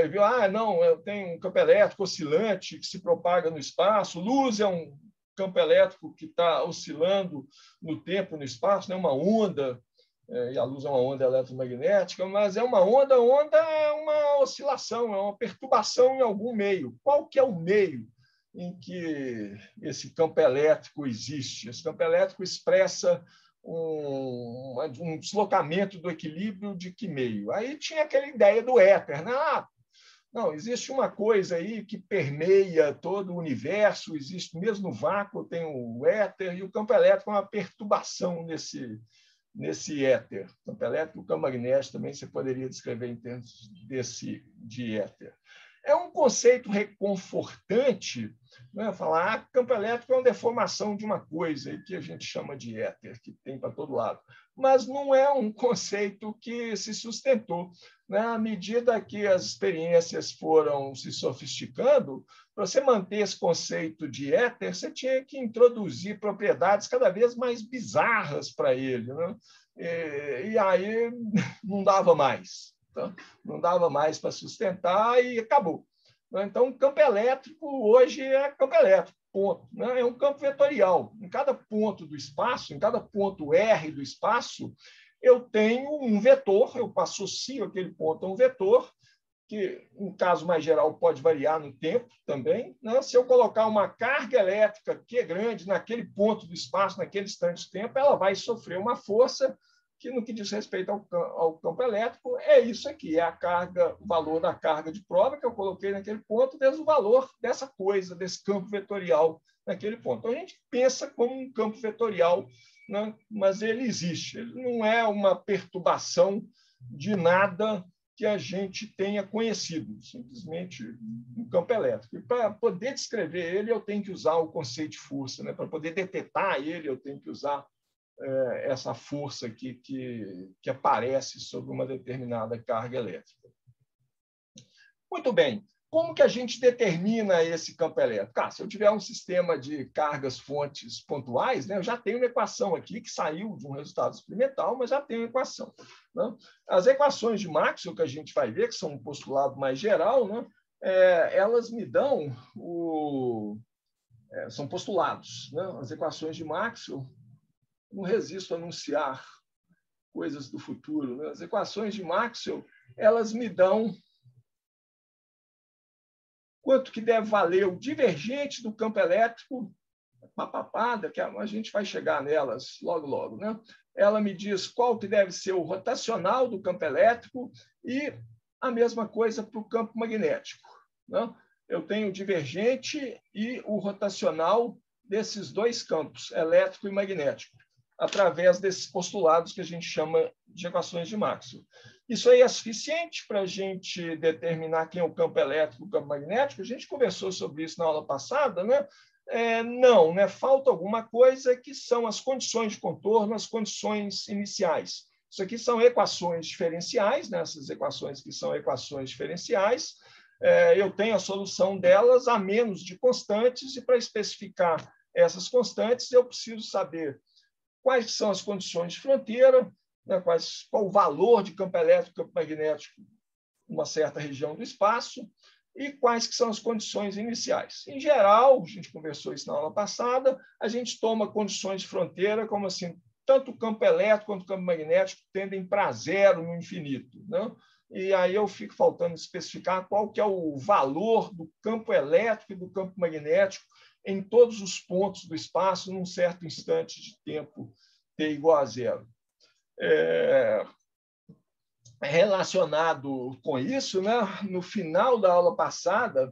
viu, não, eu tenho um campo elétrico oscilante que se propaga no espaço, luz é um campo elétrico que está oscilando no tempo, no espaço, né, uma onda, e a luz é uma onda eletromagnética, mas é uma onda é uma oscilação, é uma perturbação em algum meio. Qual que é o meio em que esse campo elétrico existe? Esse campo elétrico expressa um deslocamento do equilíbrio de que meio? Aí tinha aquela ideia do éter, né? Não, existe uma coisa aí que permeia todo o universo, existe mesmo no vácuo, tem o éter, e o campo elétrico é uma perturbação nesse éter. O campo elétrico e o campo magnético também você poderia descrever em termos de éter. É um conceito reconfortante, né? Falar campo elétrico é uma deformação de uma coisa que a gente chama de éter, que tem para todo lado. Mas não é um conceito que se sustentou. Né? À medida que as experiências foram se sofisticando, para você manter esse conceito de éter, você tinha que introduzir propriedades cada vez mais bizarras para ele. Né? E aí não dava mais. Não dava mais para sustentar e acabou. Então, o campo elétrico hoje é campo elétrico, ponto. É um campo vetorial. Em cada ponto do espaço, em cada ponto R do espaço, eu tenho um vetor, eu associo aquele ponto a um vetor, que, em caso mais geral, pode variar no tempo também. Né? Se eu colocar uma carga elétrica que é grande naquele ponto do espaço, naquele instante de tempo, ela vai sofrer uma força que, no que diz respeito ao campo elétrico, é isso aqui, é a carga, o valor da carga de prova que eu coloquei naquele ponto, vezes o valor dessa coisa, desse campo vetorial naquele ponto. Então, a gente pensa como um campo vetorial, né? Mas ele existe, ele não é uma perturbação de nada que a gente tenha conhecido, simplesmente um campo elétrico. E para poder descrever ele, eu tenho que usar o conceito de força, né? Para poder detectar ele, eu tenho que usar essa força que aparece sobre uma determinada carga elétrica. Muito bem. Como que a gente determina esse campo elétrico? Se eu tiver um sistema de cargas-fontes pontuais, né, eu já tenho uma equação aqui que saiu de um resultado experimental, mas já tenho uma equação. Né? As equações de Maxwell, que a gente vai ver, que são um postulado mais geral, né, elas me dão são postulados. Né? As equações de Maxwell, não resisto a anunciar coisas do futuro. Né? As equações de Maxwell, elas me dão quanto que deve valer o divergente do campo elétrico, papapada, que a gente vai chegar nelas logo, né? Ela me diz qual que deve ser o rotacional do campo elétrico e a mesma coisa para o campo magnético. Né? Eu tenho o divergente e o rotacional desses dois campos, elétrico e magnético, através desses postulados que a gente chama de equações de Maxwell. Isso aí é suficiente para a gente determinar quem é o campo elétrico e o campo magnético? A gente conversou sobre isso na aula passada, né? Não, né? Falta alguma coisa que são as condições de contorno, as condições iniciais. Isso aqui são equações diferenciais, né? Essas equações que são equações diferenciais. Eu tenho a solução delas a menos de constantes, e para especificar essas constantes, eu preciso saber quais são as condições de fronteira, né, qual o valor de campo elétrico e campo magnético em uma certa região do espaço, e quais que são as condições iniciais. Em geral, a gente conversou isso na aula passada, a gente toma condições de fronteira como assim, tanto o campo elétrico quanto o campo magnético tendem para zero no infinito. Né? E aí eu fico faltando especificar qual que é o valor do campo elétrico e do campo magnético em todos os pontos do espaço, num certo instante de tempo t igual a zero. Relacionado com isso, né? No final da aula passada,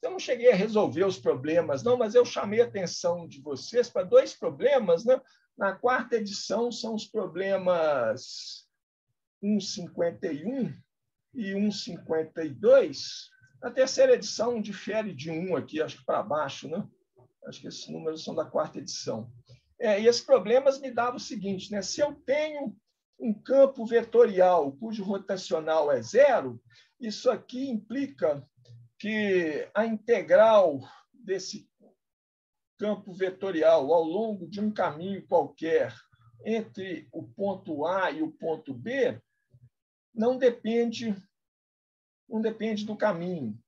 eu não cheguei a resolver os problemas, não, mas eu chamei a atenção de vocês para dois problemas. Né? Na quarta edição, são os problemas 1,51 e 1,52. Na terceira edição, difere de um aqui, acho que para baixo. Né? Acho que esses números são da quarta edição. E esses problemas me davam o seguinte, né? Se eu tenho um campo vetorial cujo rotacional é zero, isso aqui implica que a integral desse campo vetorial ao longo de um caminho qualquer entre o ponto A e o ponto B não depende do caminho.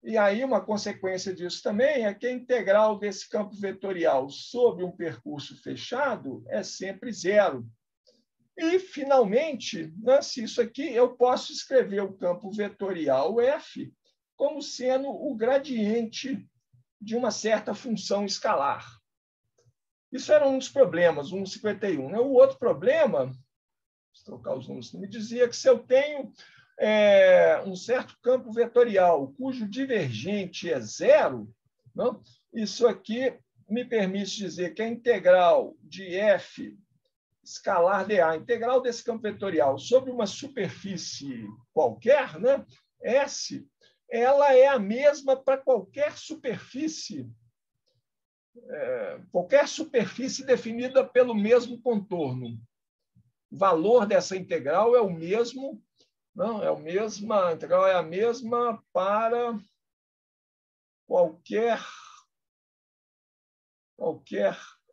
E aí, uma consequência disso também é que a integral desse campo vetorial sobre um percurso fechado é sempre zero. E, finalmente, se isso aqui, eu posso escrever o campo vetorial f como sendo o gradiente de uma certa função escalar. Isso era um dos problemas, 1,51. O outro problema, vou trocar os números, me dizia que se eu tenho um certo campo vetorial cujo divergente é zero, não? Isso aqui me permite dizer que a integral de f escalar dA, a integral desse campo vetorial sobre uma superfície qualquer, né? S, ela é a mesma para qualquer superfície definida pelo mesmo contorno. O valor dessa integral é o mesmo. Não, a integral é a mesma para qualquer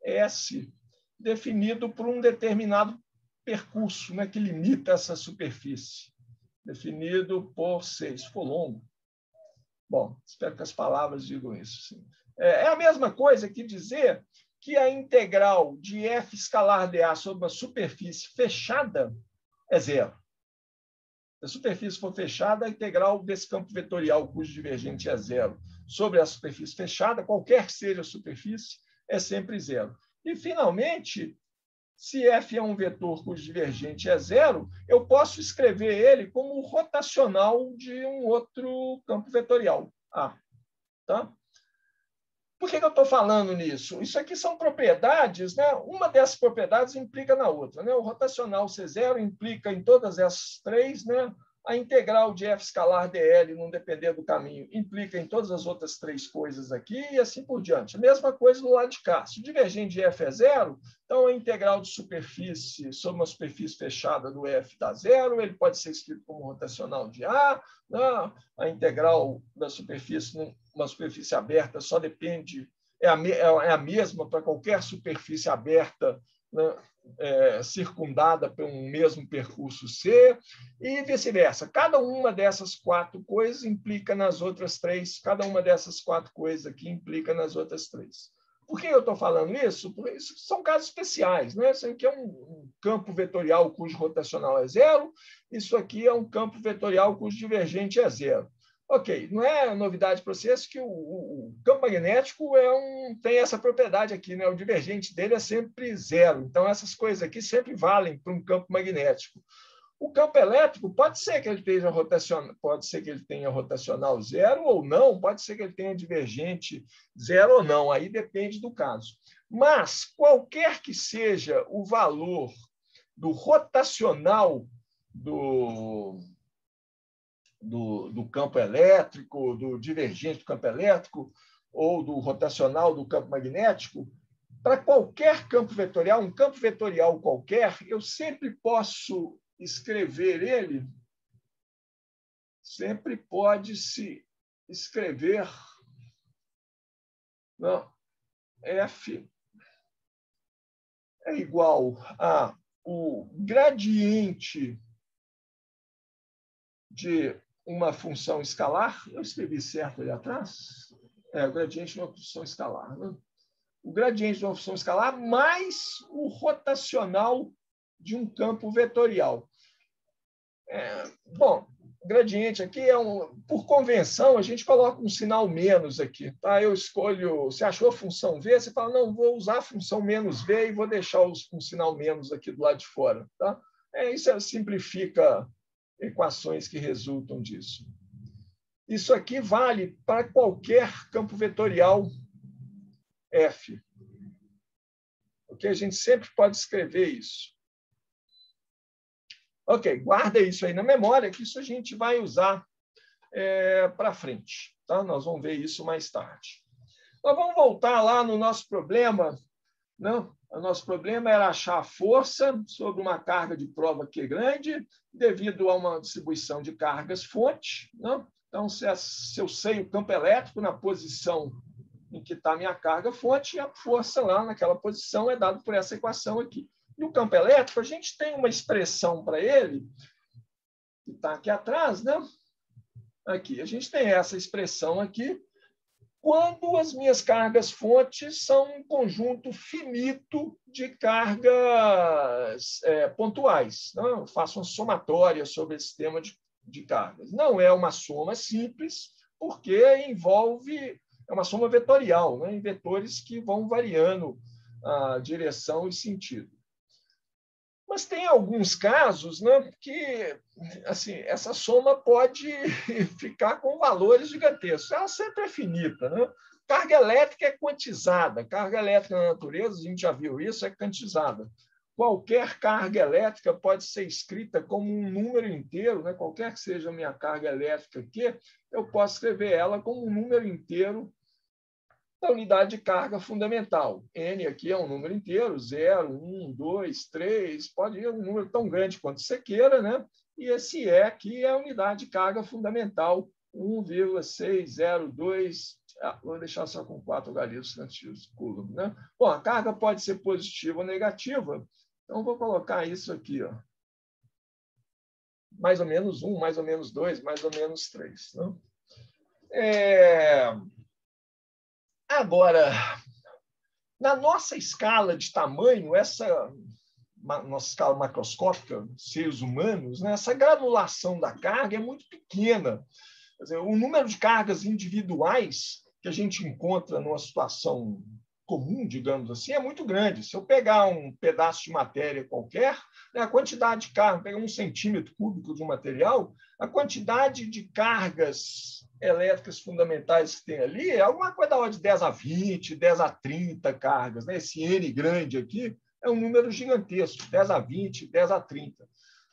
S definido por um determinado percurso, né, que limita essa superfície, definido por 6. Ficou longo. Bom, espero que as palavras digam isso. Sim. É a mesma coisa que dizer que a integral de f escalar dA sobre uma superfície fechada é zero. a superfície for fechada, a integral desse campo vetorial cujo divergente é zero sobre a superfície fechada, qualquer que seja a superfície, é sempre zero. E, finalmente, se f é um vetor cujo divergente é zero, eu posso escrever ele como rotacional de um outro campo vetorial, A. Tá? Por que eu estou falando nisso? Isso aqui são propriedades, né? Uma dessas propriedades implica na outra, né? O rotacional C0 implica em todas essas três, né? A integral de f escalar dl, não depender do caminho, implica em todas as outras três coisas aqui e assim por diante. A mesma coisa do lado de cá. Se o divergente de f é zero, então a integral de superfície sobre uma superfície fechada do f dá zero, ele pode ser escrito como rotacional de A, né? A integral da superfície numa superfície aberta só depende, é a mesma para qualquer superfície aberta, né? Circundada por um mesmo percurso C, e vice-versa. Cada uma dessas quatro coisas implica nas outras três, cada uma dessas quatro coisas aqui implica nas outras três. Por que eu estou falando isso? Porque isso são casos especiais, né? Isso aqui é um campo vetorial cujo rotacional é zero, isso aqui é um campo vetorial cujo divergente é zero. Ok, não é novidade para vocês que o campo magnético tem essa propriedade aqui, né? O divergente dele é sempre zero. Então, essas coisas aqui sempre valem para um campo magnético. O campo elétrico pode ser que ele tenha rotacional zero ou não, pode ser que ele tenha divergente zero ou não, aí depende do caso. Mas, qualquer que seja o valor do rotacional do campo elétrico, do divergente do campo elétrico, ou do rotacional do campo magnético, para qualquer campo vetorial, um campo vetorial qualquer, eu sempre posso escrever ele, sempre pode-se escrever, não, F é igual a o gradiente de uma função escalar, eu escrevi certo ali atrás, o gradiente de uma função escalar, né? O gradiente de uma função escalar mais o rotacional de um campo vetorial. Bom, o gradiente aqui por convenção, a gente coloca um sinal menos aqui. Tá? Eu escolho, você achou a função V, você fala, não, vou usar a função menos V e vou deixar um sinal menos aqui do lado de fora. Tá? Isso simplifica equações que resultam disso. Isso aqui vale para qualquer campo vetorial F. Ok? A gente sempre pode escrever isso. Ok, guarda isso aí na memória, que isso a gente vai usar para frente. Tá? Nós vamos ver isso mais tarde. Nós vamos voltar lá no nosso problema. Não? O nosso problema era achar a força sobre uma carga de prova que é grande, devido a uma distribuição de cargas fonte. Não? Então, se eu sei o campo elétrico na posição em que está a minha carga fonte, a força lá naquela posição é dada por essa equação aqui. E o campo elétrico, a gente tem uma expressão para ele, que está aqui atrás, né? Aqui, a gente tem essa expressão aqui, quando as minhas cargas fontes são um conjunto finito de cargas pontuais. Não? Eu faço uma somatória sobre esse sistema de cargas. Não é uma soma simples, porque envolve uma soma vetorial, né? Em vetores que vão variando a direção e sentido. Mas tem alguns casos, né, que assim, essa soma pode ficar com valores gigantescos. Ela sempre é finita. Né? Carga elétrica é quantizada. Carga elétrica na natureza, a gente já viu isso, é quantizada. Qualquer carga elétrica pode ser escrita como um número inteiro, né? Qualquer que seja a minha carga elétrica aqui, eu posso escrever ela como um número inteiro da unidade de carga fundamental. N aqui é um número inteiro, 0, 1, 2, 3, pode ir um número tão grande quanto você queira, né? E esse E aqui é a unidade de carga fundamental, 1,602, vou deixar só com 4 algarismos antes de Coulomb, né? Bom, a carga pode ser positiva ou negativa, então vou colocar isso aqui, ó. Mais ou menos 1, mais ou menos 2, mais ou menos 3. Né? Agora, na nossa escala de tamanho, essa nossa escala macroscópica, seres humanos, né, essa granulação da carga é muito pequena. Quer dizer, o número de cargas individuais que a gente encontra numa situação comum, digamos assim, é muito grande. Se eu pegar um pedaço de matéria qualquer, né, a quantidade de carga, pegar 1 centímetro cúbico de um material, a quantidade de cargas elétricas fundamentais que tem ali é alguma coisa da ordem de 10 a 20, 10 a 30 cargas. Né? Esse N grande aqui é um número gigantesco, 10 a 20, 10 a 30.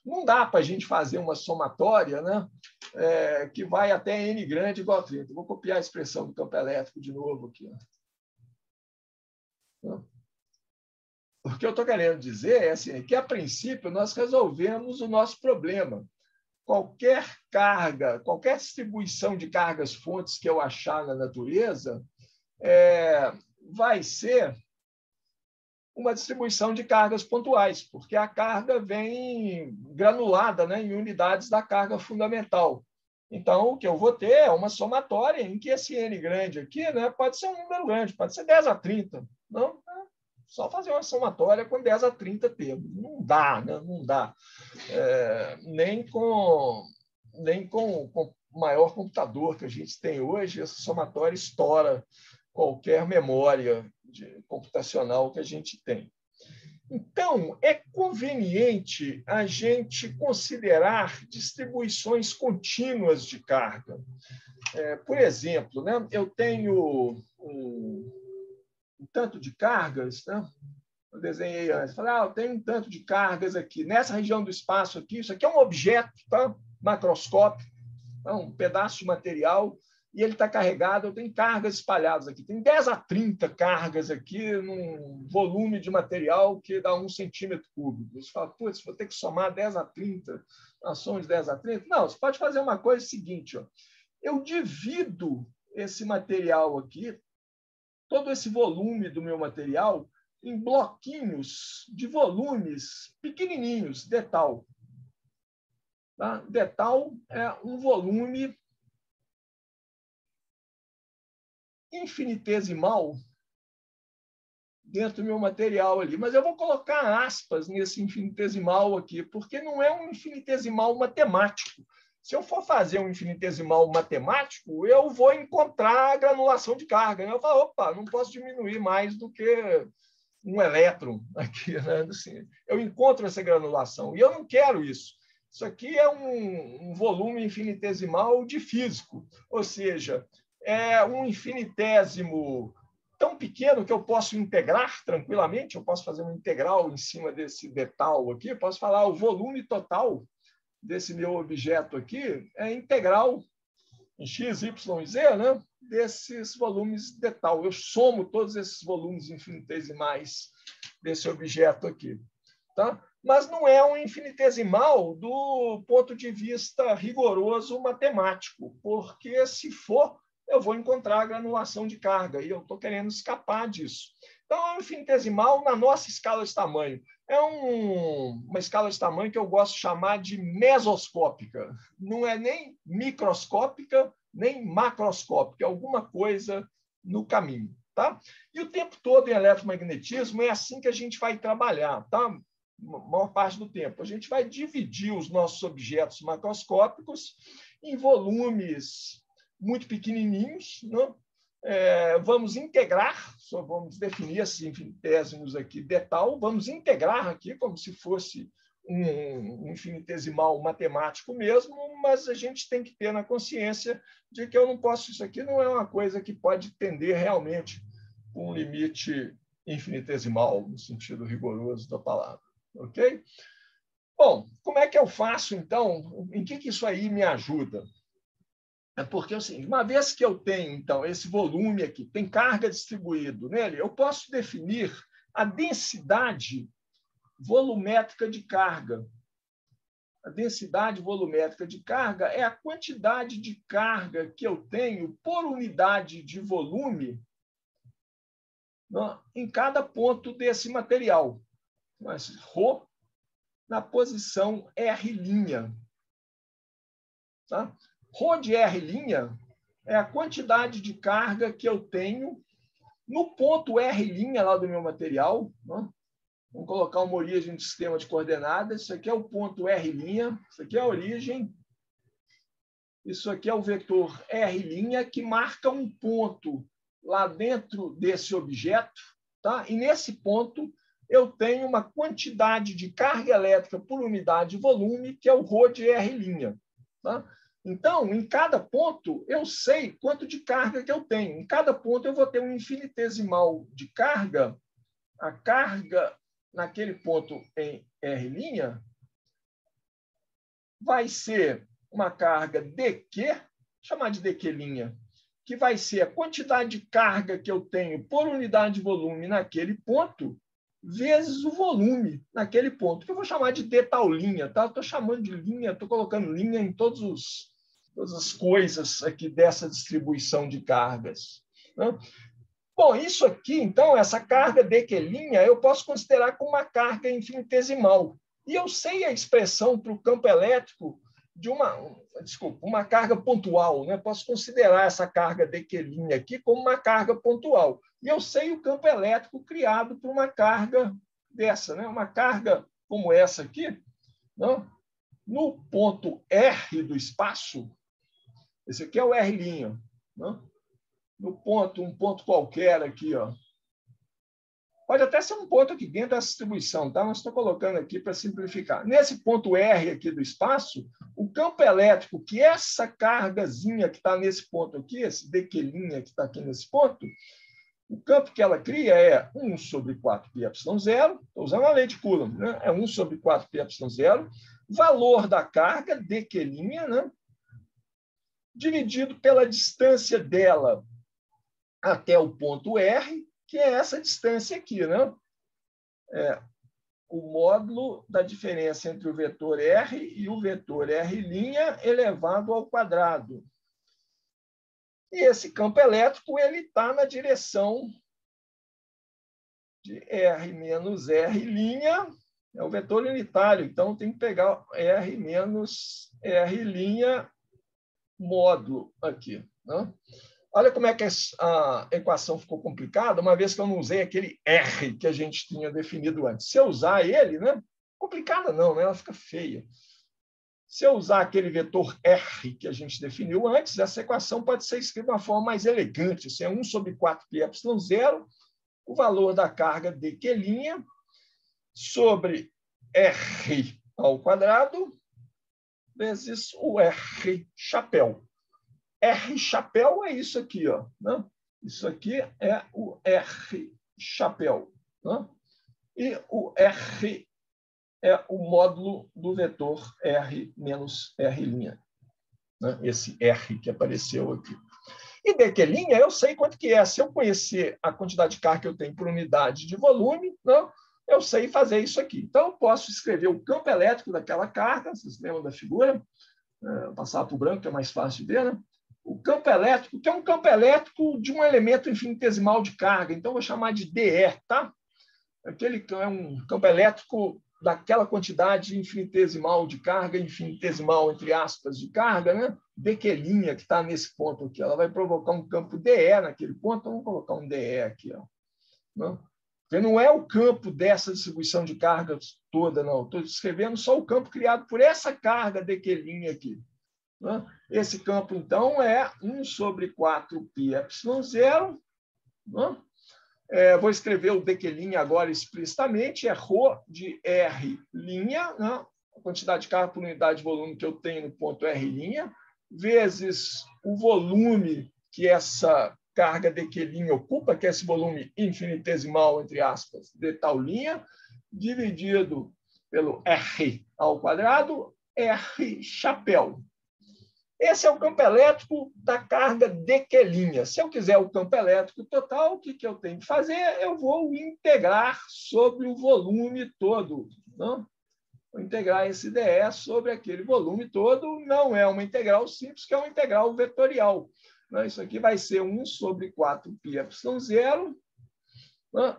Não dá para a gente fazer uma somatória, né, que vai até N grande igual a 30. Vou copiar a expressão do campo elétrico de novo aqui. O que eu estou querendo dizer é assim, que, a princípio, nós resolvemos o nosso problema. Qualquer carga, qualquer distribuição de cargas-fontes que eu achar na natureza vai ser uma distribuição de cargas pontuais, porque a carga vem granulada, né, em unidades da carga fundamental. Então, o que eu vou ter é uma somatória em que esse N grande aqui, né, pode ser um número grande, pode ser 10 a 30. Não, só fazer uma somatória com 10 a 30 termos. Não dá, né? Não dá. Nem com o maior computador que a gente tem hoje, essa somatória estoura qualquer memória computacional que a gente tem. Então, é conveniente a gente considerar distribuições contínuas de carga. Por exemplo, né, eu tenho um tanto de cargas, né? Eu desenhei antes, falei, eu tenho um tanto de cargas aqui, nessa região do espaço aqui, isso aqui é um objeto, tá? Macroscópico, tá? Um pedaço de material, e ele está carregado, eu tenho cargas espalhadas aqui, tem 10 a 30 cargas aqui num volume de material que dá 1 centímetro cúbico. Você fala, putz, vou ter que somar 10 a 30, ações 10 a 30? Não, você pode fazer uma coisa seguinte, ó. Eu divido esse material aqui, todo esse volume do meu material, em bloquinhos de volumes pequenininhos, detal. Tá? Detal é um volume infinitesimal dentro do meu material ali. Mas eu vou colocar aspas nesse infinitesimal aqui, porque não é um infinitesimal matemático. Se eu for fazer um infinitesimal matemático, eu vou encontrar a granulação de carga. Eu falo, opa, não posso diminuir mais do que um elétron aqui. Né? Assim, eu encontro essa granulação. E eu não quero isso. Isso aqui é um volume infinitesimal de físico. Ou seja, é um infinitésimo tão pequeno que eu posso integrar tranquilamente. Eu posso fazer uma integral em cima desse detal aqui. Eu posso falar o volume total desse meu objeto aqui é integral em x, y e z, né, desses volumes de tal. Eu somo todos esses volumes infinitesimais desse objeto aqui. Tá? Mas não é um infinitesimal do ponto de vista rigoroso matemático, porque, se for, eu vou encontrar a granulação de carga, e eu estou querendo escapar disso. Então, é um infinitesimal na nossa escala de tamanho. É uma escala de tamanho que eu gosto de chamar de mesoscópica. Não é nem microscópica, nem macroscópica, é alguma coisa no caminho. Tá? E o tempo todo em eletromagnetismo é assim que a gente vai trabalhar. Tá? A maior parte do tempo. A gente vai dividir os nossos objetos macroscópicos em volumes muito pequenininhos, né? Vamos integrar, só vamos definir esses infinitésimos aqui de tal, vamos integrar aqui como se fosse um infinitesimal matemático mesmo, mas a gente tem que ter na consciência de que eu não posso, isso aqui não é uma coisa que pode tender realmente a um limite infinitesimal, no sentido rigoroso da palavra. Ok? Bom, como é que eu faço, então? Em que isso aí me ajuda? É porque, assim, uma vez que eu tenho, então, esse volume aqui, tem carga distribuído nele, eu posso definir a densidade volumétrica de carga. A densidade volumétrica de carga é a quantidade de carga que eu tenho por unidade de volume, né, em cada ponto desse material. Mas ρ na posição R'. Tá? Ρ de R' é a quantidade de carga que eu tenho no ponto R' lá do meu material, né? Vamos colocar uma origem do sistema de coordenadas. Isso aqui é o ponto R', isso aqui é a origem. Isso aqui é o vetor R', que marca um ponto lá dentro desse objeto. Tá? E nesse ponto, eu tenho uma quantidade de carga elétrica por unidade de volume, que é o ρ de R'. Tá? Então, em cada ponto, eu sei quanto de carga que eu tenho. Em cada ponto, eu vou ter um infinitesimal de carga. A carga naquele ponto em R' vai ser uma carga dQ, chamar de dQ', que vai ser a quantidade de carga que eu tenho por unidade de volume naquele ponto, vezes o volume naquele ponto, que eu vou chamar de d tal linha. Tá? Estou chamando de linha, estou colocando linha em todas as coisas aqui dessa distribuição de cargas. Né? Bom, isso aqui, então, essa carga dQ', eu posso considerar como uma carga infinitesimal. E eu sei a expressão para o campo elétrico de uma carga pontual. Né? Posso considerar essa carga dQ' aqui como uma carga pontual. E eu sei o campo elétrico criado por uma carga dessa, né? Uma carga como essa aqui, né? No ponto R do espaço, esse aqui é o R', né? No ponto, um ponto qualquer aqui, ó. Pode até ser um ponto aqui dentro dessa distribuição, tá? Mas estou colocando aqui para simplificar. Nesse ponto R aqui do espaço, o campo elétrico, que essa cargazinha que está nesse ponto aqui, esse dQ' que está aqui nesse ponto, o campo que ela cria é 1 sobre 4πε0, estou usando a lei de Coulomb, né? É 1 sobre 4πε0, valor da carga, dQ', né? Dividido pela distância dela até o ponto R, que é essa distância aqui, né? É o módulo da diferença entre o vetor R e o vetor R' elevado ao quadrado. E esse campo elétrico ele está na direção de R menos R', é o vetor unitário, então tem que pegar R menos R' módulo aqui, né? Olha como é que a equação ficou complicada, uma vez que eu não usei aquele R que a gente tinha definido antes. Se eu usar ele, né? Complicada não, né? Ela fica feia. Se eu usar aquele vetor R que a gente definiu antes, essa equação pode ser escrita de uma forma mais elegante. Isso é 1 sobre 4πε0, o valor da carga dQ' sobre R ao quadrado, vezes o R chapéu. R chapéu é isso aqui, ó, né? Isso aqui é o R chapéu, né? E o R é o módulo do vetor R menos R', né? Esse R que apareceu aqui. E dQ', eu sei quanto que é. Se eu conhecer a quantidade de carga que eu tenho por unidade de volume, né? Eu sei fazer isso aqui. Então, eu posso escrever o campo elétrico daquela carga, vocês lembram da figura? Passar para o branco, que é mais fácil de ver, né? O campo elétrico, que é um campo elétrico de um elemento infinitesimal de carga. Então, vou chamar de DE, tá? Aquele é um campo elétrico daquela quantidade infinitesimal de carga, infinitesimal, entre aspas, de carga, né? dQ' que está nesse ponto aqui. Ela vai provocar um campo DE naquele ponto. Então, vamos colocar um DE aqui, ó. Né? Porque não é o campo dessa distribuição de cargas toda, não. Estou descrevendo só o campo criado por essa carga dQ' aqui. Né? Esse campo, então, é 1 sobre 4πε0. Né? Vou escrever o dQ' agora explicitamente, é ρ de R', né? A quantidade de carga por unidade de volume que eu tenho no ponto R', vezes o volume que essa carga dQ' ocupa, que é esse volume infinitesimal, entre aspas, de tal linha, dividido pelo R ao quadrado, R chapéu. Esse é o campo elétrico da carga dQ'. Se eu quiser o campo elétrico total, o que eu tenho que fazer? Eu vou integrar sobre o volume todo. Não? Vou integrar esse DE sobre aquele volume todo. Não é uma integral simples, que é uma integral vetorial. Isso aqui vai ser 1 sobre 4πε0.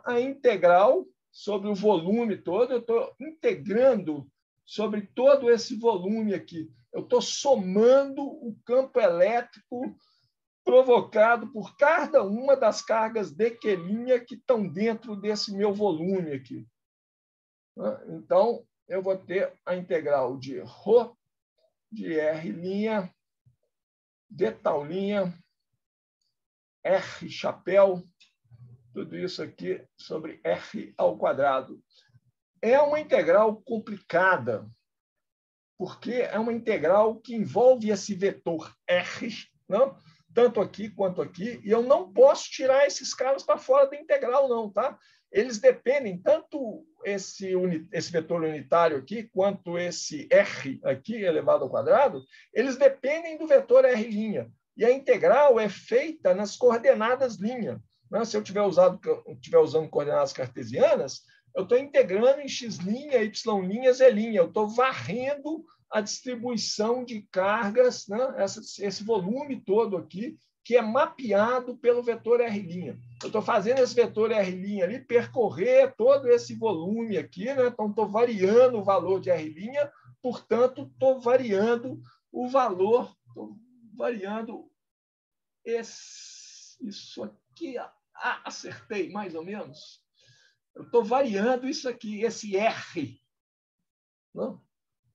A integral sobre o volume todo. Eu estou integrando sobre todo esse volume aqui. Eu estou somando o campo elétrico provocado por cada uma das cargas dQ' que estão dentro desse meu volume aqui. Né? Então, eu vou ter a integral de ρ de R', d tal', R chapéu, tudo isso aqui sobre R ao quadrado. É uma integral complicada, porque é uma integral que envolve esse vetor R, não? Tanto aqui quanto aqui, e eu não posso tirar esses caras para fora da integral, não, tá? Eles dependem, tanto esse vetor unitário aqui, quanto esse R aqui, elevado ao quadrado, eles dependem do vetor R'. E a integral é feita nas coordenadas linha. Né? Se eu estiver usando coordenadas cartesianas, eu estou integrando em x', y', z'. Eu estou varrendo a distribuição de cargas, né? Esse volume todo aqui, que é mapeado pelo vetor R'. Eu estou fazendo esse vetor R' ali percorrer todo esse volume aqui, né? Então, estou variando o valor de R', portanto, estou variando o valor, estou variando isso aqui. Acertei, mais ou menos? Eu estou variando isso aqui, esse R. Não?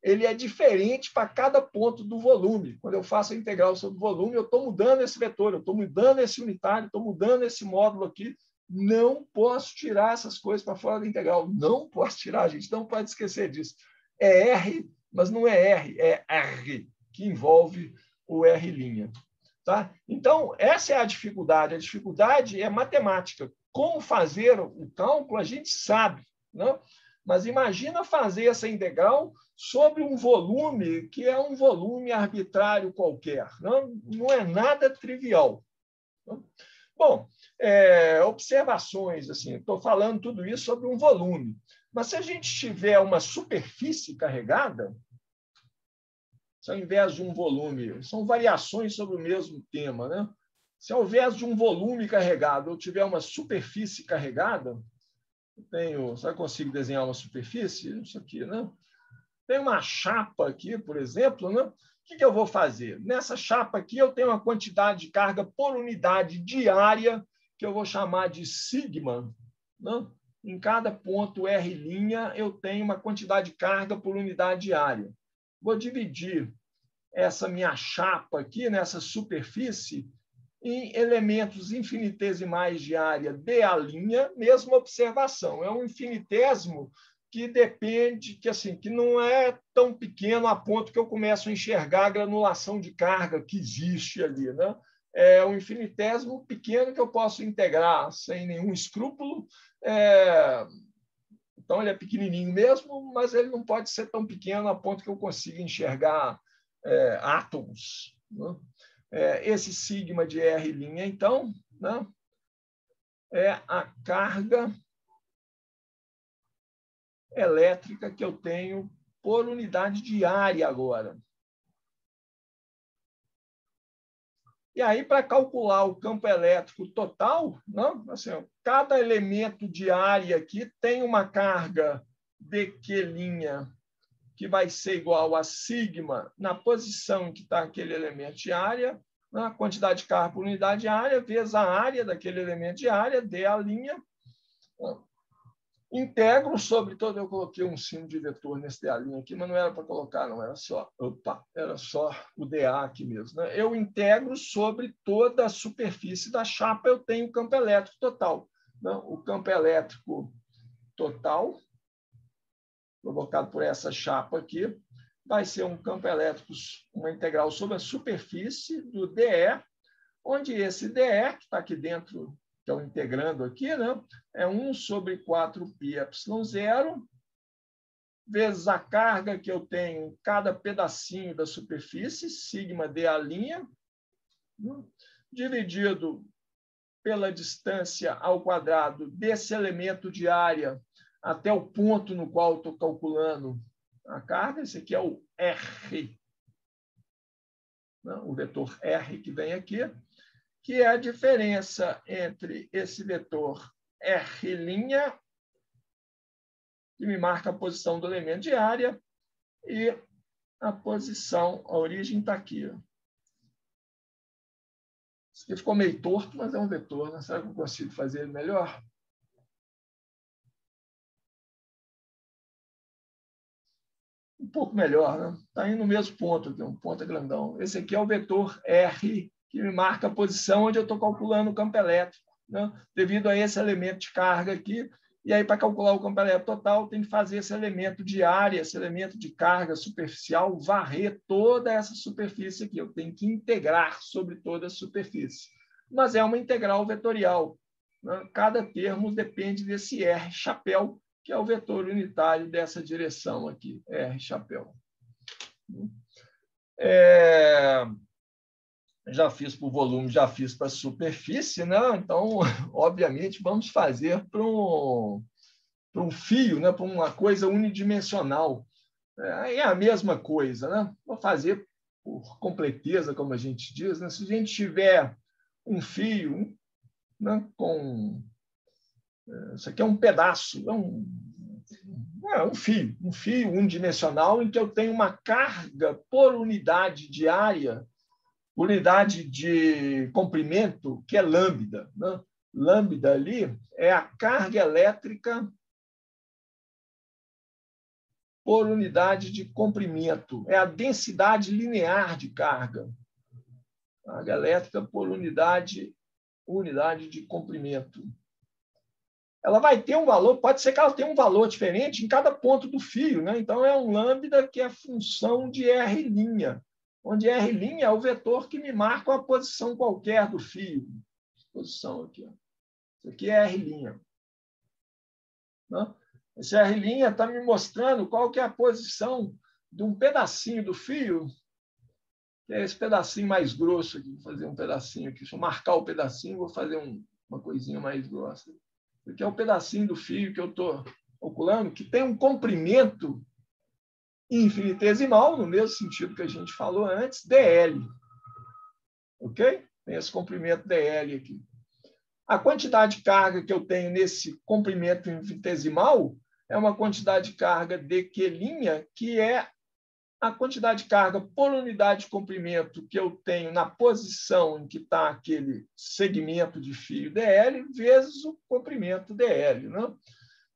Ele é diferente para cada ponto do volume. Quando eu faço a integral sobre o volume, eu estou mudando esse vetor, eu estou mudando esse unitário, estou mudando esse módulo aqui. Não posso tirar essas coisas para fora da integral. Não posso tirar, gente. Não pode esquecer disso. É R, mas não é R, é R, que envolve o R'. Tá? Então, essa é a dificuldade. A dificuldade é matemática. Como fazer o cálculo, a gente sabe. Não? Mas imagina fazer essa integral sobre um volume que é um volume arbitrário qualquer. Não é nada trivial. Bom, observações, assim, estou falando tudo isso sobre um volume. Mas se a gente tiver uma superfície carregada, se ao invés de um volume, são variações sobre o mesmo tema, né? Se ao invés de um volume carregado eu tiver uma superfície carregada, será que eu consigo desenhar uma superfície? Isso aqui, né? Tem uma chapa aqui, por exemplo, né? O que eu vou fazer? Nessa chapa aqui eu tenho uma quantidade de carga por unidade diária, que eu vou chamar de sigma. Né? Em cada ponto R' eu tenho uma quantidade de carga por unidade diária. Vou dividir essa minha chapa aqui, nessa superfície, em elementos infinitesimais de área dA', mesma observação. É um infinitésimo que depende, que não é tão pequeno a ponto que eu começo a enxergar a granulação de carga que existe ali. Né? É um infinitésimo pequeno que eu posso integrar sem nenhum escrúpulo. Então, ele é pequenininho mesmo, mas ele não pode ser tão pequeno a ponto que eu consiga enxergar átomos. Né? Esse sigma de R', então, né, é a carga elétrica que eu tenho por unidade diária agora. E aí, para calcular o campo elétrico total, não, assim, cada elemento de área aqui tem uma carga dQ', que vai ser igual a sigma na posição em que está aquele elemento de área, a quantidade de carga por unidade de área, vezes a área daquele elemento de área, dA'. Integro sobre todo, eu coloquei um signo de vetor nesse dA' aqui, mas não era para colocar, não, era só o dA aqui mesmo. Né? Eu integro sobre toda a superfície da chapa, eu tenho o campo elétrico total. Né? O campo elétrico total, provocado por essa chapa aqui, vai ser um campo elétrico, uma integral sobre a superfície do dE, onde esse dE, que está aqui dentro, então integrando aqui, né, é 1 sobre 4πε0, vezes a carga que eu tenho em cada pedacinho da superfície, sigma dA', dividido pela distância ao quadrado desse elemento de área até o ponto no qual estou calculando a carga. Esse aqui é o R, né? O vetor R que vem aqui, que é a diferença entre esse vetor R', que me marca a posição do elemento de área, e a posição, a origem está aqui. Isso aqui ficou meio torto, mas é um vetor. Né? Será que eu consigo fazer ele melhor? um pouco melhor, né? Está indo no mesmo ponto aqui, um ponto grandão. Esse aqui é o vetor R, que me marca a posição onde eu estou calculando o campo elétrico, né? Devido a esse elemento de carga aqui. E aí, para calcular o campo elétrico total, tem que fazer esse elemento de área, esse elemento de carga superficial, varrer toda essa superfície aqui. Eu tenho que integrar sobre toda a superfície. Mas é uma integral vetorial, né? Cada termo depende desse R chapéu, que é o vetor unitário dessa direção aqui, R chapéu. Já fiz para o volume, já fiz para a superfície, né? Então, obviamente, vamos fazer para um fio, né? Para uma coisa unidimensional. É a mesma coisa, né? Vou fazer por completeza, como a gente diz, né? Se a gente tiver um fio, né? Isso aqui é um pedaço, um fio unidimensional em que eu tenho uma carga por unidade de área, unidade de comprimento, que é lambda, né? Lambda ali é a carga elétrica por unidade de comprimento, é a densidade linear de carga. Carga elétrica por unidade de comprimento. Ela vai ter um valor, pode ser que ela tenha um valor diferente em cada ponto do fio, né? Então, é um lambda que é função de R', onde R' é o vetor que me marca uma posição qualquer do fio. Posição aqui. Ó. Isso aqui é R'. Né? Esse R' está me mostrando qual que é a posição de um pedacinho do fio, que é esse pedacinho mais grosso aqui. Vou fazer um pedacinho aqui. Deixa eu marcar o pedacinho, vou fazer uma coisinha mais grossa. Esse aqui é o pedacinho do fio que eu estou calculando, que tem um comprimento infinitesimal, no mesmo sentido que a gente falou antes, dl. Ok? Tem esse comprimento dl aqui. A quantidade de carga que eu tenho nesse comprimento infinitesimal é uma quantidade de carga dq', que é a quantidade de carga por unidade de comprimento que eu tenho na posição em que está aquele segmento de fio dl, vezes o comprimento dl. Né?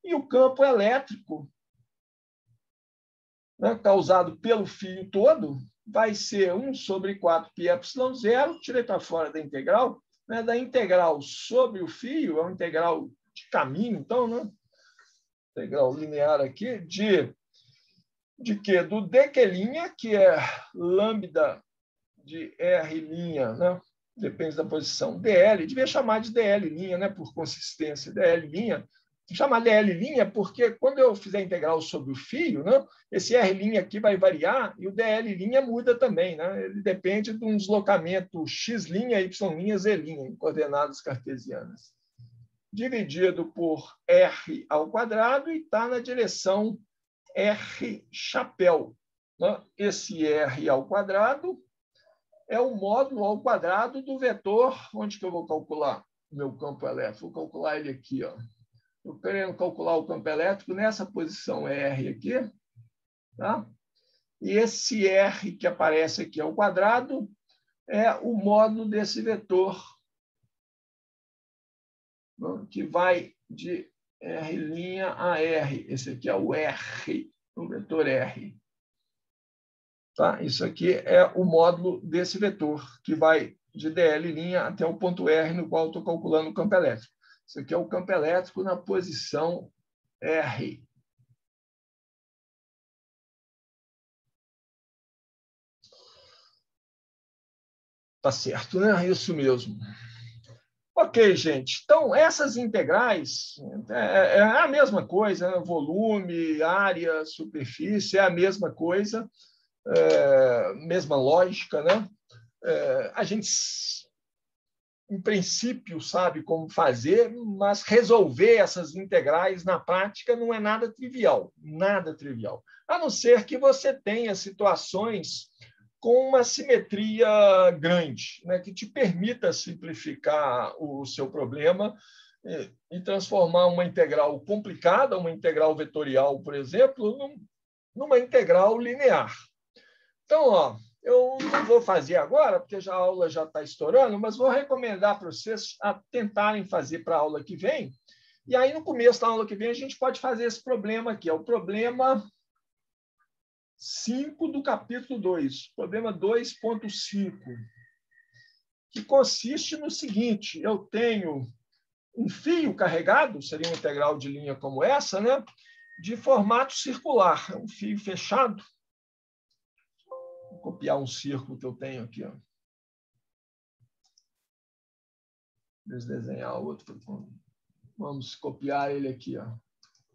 E o campo elétrico, né, causado pelo fio todo, vai ser 1 sobre 4πε0, tirei para fora da integral, né, da integral sobre o fio, é uma integral de caminho, então, né? Integral linear aqui, de quê? Do dq', que é lambda de R', né? Depende da posição, dl, devia chamar de dl', né? Por consistência, dl'. Chamar dl' porque quando eu fizer a integral sobre o fio, né, esse R' aqui vai variar e o dl' muda também. Né? Ele depende de um deslocamento x', y', z' em coordenadas cartesianas. Dividido por r ao quadrado e está na direção r chapéu. Né? Esse r ao quadrado é o módulo ao quadrado do vetor. Onde que eu vou calcular o meu campo elétrico? Vou calcular ele aqui, ó. Estou querendo calcular o campo elétrico nessa posição R aqui. Tá? E esse R que aparece aqui ao quadrado é o módulo desse vetor, que vai de R' a R. Esse aqui é o R, o vetor R. Tá? Isso aqui é o módulo desse vetor, que vai de dl' até o ponto R, no qual estou calculando o campo elétrico. Isso aqui é o campo elétrico na posição R. Tá certo, né? Isso mesmo. Ok, gente. Então, essas integrais é a mesma coisa, né? Volume, área, superfície, é a mesma coisa, mesma lógica, né? A gente, em princípio, sabe como fazer, mas resolver essas integrais na prática não é nada trivial, a não ser que você tenha situações com uma simetria grande, né, que te permita simplificar o seu problema e transformar uma integral complicada, uma integral vetorial, por exemplo, numa integral linear. Então, ó, eu não vou fazer agora, porque a aula já está estourando, mas vou recomendar para vocês a tentarem fazer para a aula que vem. E aí, no começo da aula que vem, a gente pode fazer esse problema aqui. É o problema 5 do capítulo 2, problema 2.5, que consiste no seguinte: eu tenho um fio carregado, seria uma integral de linha como essa, né? De formato circular, é um fio fechado. Vou copiar um círculo que eu tenho aqui. Ó. Desdesenhar outro. Vamos copiar ele aqui. Ó.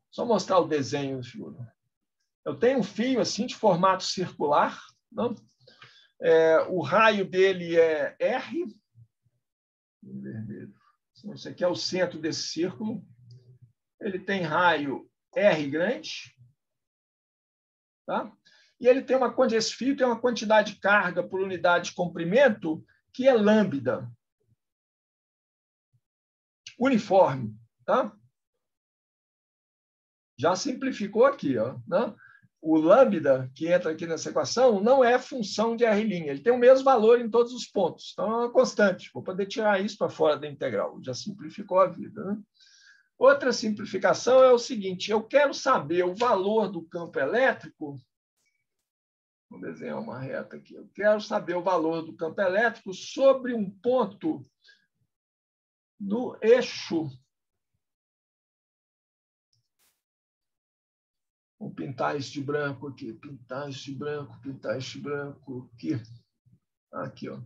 Só mostrar o desenho. Eu tenho um fio assim de formato circular. Não? O raio dele é R. Vermelho. Esse aqui é o centro desse círculo. Ele tem raio R grande. Tá? E ele tem esse fio tem uma quantidade de carga por unidade de comprimento que é lambda. Uniforme. Tá? Já simplificou aqui. Ó, né? O lambda, que entra aqui nessa equação, não é função de R'. Ele tem o mesmo valor em todos os pontos. Então, é uma constante. Vou poder tirar isso para fora da integral. Já simplificou a vida. Né? Outra simplificação é o seguinte: eu quero saber o valor do campo elétrico. Vou desenhar uma reta aqui. Eu quero saber o valor do campo elétrico sobre um ponto no eixo. Vou pintar isso de branco aqui, pintar isso de branco, pintar isso de branco aqui. Aqui, ó.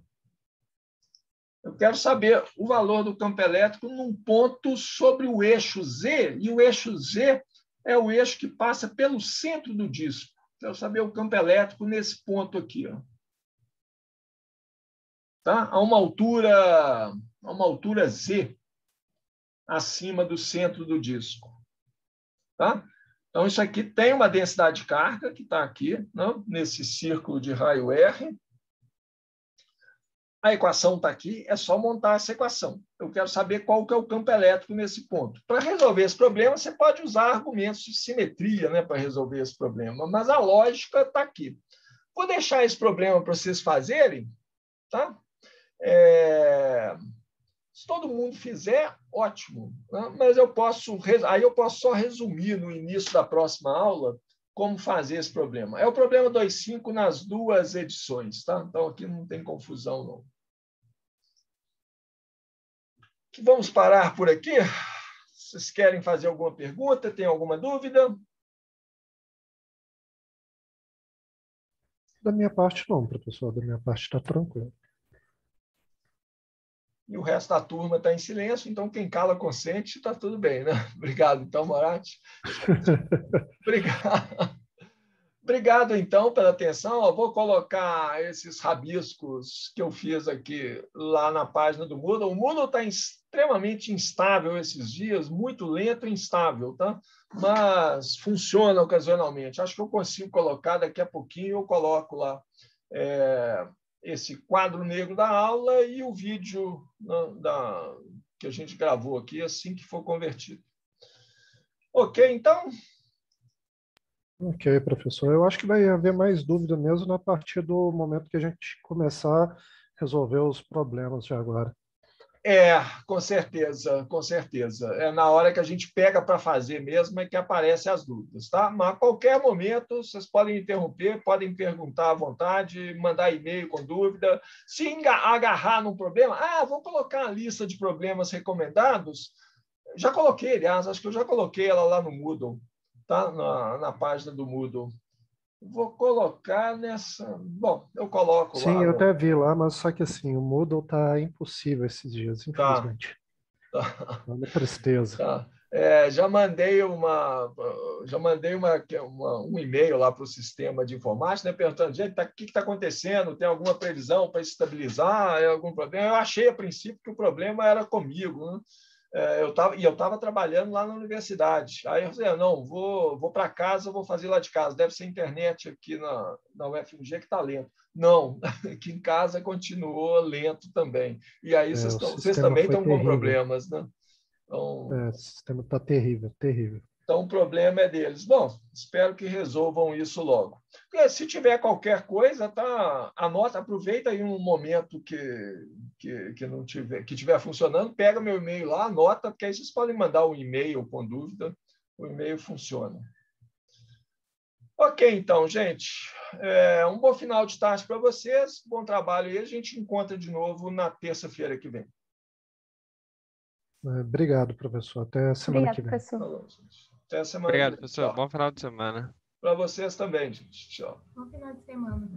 Eu quero saber o valor do campo elétrico num ponto sobre o eixo Z, e o eixo Z é o eixo que passa pelo centro do disco. Quero saber o campo elétrico nesse ponto aqui. Ó. Tá? A uma altura Z, acima do centro do disco. Tá? Então, isso aqui tem uma densidade de carga, que está aqui, não? Nesse círculo de raio R. A equação está aqui, é só montar essa equação. Eu quero saber qual que é o campo elétrico nesse ponto. Para resolver esse problema, você pode usar argumentos de simetria, né, para resolver esse problema, mas a lógica está aqui. Vou deixar esse problema para vocês fazerem. Tá? Se todo mundo fizer, ótimo. Né? Mas aí eu posso só resumir no início da próxima aula como fazer esse problema. É o problema 2.5 nas duas edições. Tá? Então, aqui não tem confusão, não. Vamos parar por aqui? Vocês querem fazer alguma pergunta? Tem alguma dúvida? Da minha parte, não, professor. Da minha parte está tranquilo. E o resto da turma está em silêncio, então quem cala consente, está tudo bem, né? Obrigado, então, Moratti. Obrigado. Obrigado, então, pela atenção. Eu vou colocar esses rabiscos que eu fiz aqui lá na página do Moodle. O Moodle está extremamente instável esses dias, muito lento e instável, tá? Mas funciona ocasionalmente. Acho que eu consigo colocar daqui a pouquinho, eu coloco lá esse quadro negro da aula e o vídeo que a gente gravou aqui assim que for convertido. Ok, então... Ok, professor. Eu acho que vai haver mais dúvida mesmo a partir do momento que a gente começar a resolver os problemas de agora. Com certeza, com certeza. É na hora que a gente pega para fazer mesmo é que aparecem as dúvidas, tá? Mas a qualquer momento vocês podem interromper, podem perguntar à vontade, mandar e-mail com dúvida. Se agarrar num problema, vou colocar a lista de problemas recomendados. Já coloquei, aliás, acho que eu já coloquei ela lá no Moodle, tá? Na página do Moodle. Vou colocar nessa... Bom, eu coloco lá. Sim, eu até vi lá, mas só que assim, o Moodle está impossível esses dias, infelizmente. Tá. É uma tristeza. Tá. Já mandei um e-mail lá para o sistema de informática, né, perguntando, gente, o que está acontecendo? Tem alguma previsão para estabilizar? Algum problema? Eu achei, a princípio, que o problema era comigo, né? Eu estava trabalhando lá na universidade. Aí eu falei, não, vou para casa, vou fazer lá de casa. Deve ser internet aqui na UFMG que está lento. Não, aqui em casa continuou lento também. E aí vocês também estão com problemas, né? Então, o sistema está terrível, terrível. Então, o problema é deles. Bom, espero que resolvam isso logo. Porque se tiver qualquer coisa, tá, aproveita aí um momento que não tiver, que estiver funcionando, pega meu e-mail lá, anota, porque aí vocês podem mandar um e-mail com dúvida, o e-mail funciona. Ok, então, gente. Um bom final de tarde para vocês. Bom trabalho e a gente encontra de novo na terça-feira que vem. Obrigado, professor. Até semana que vem. Professor. Falou, gente. Até semana Obrigado, que vem. professor. Tchau. Bom final de semana. Para vocês também, gente. Tchau. Bom final de semana.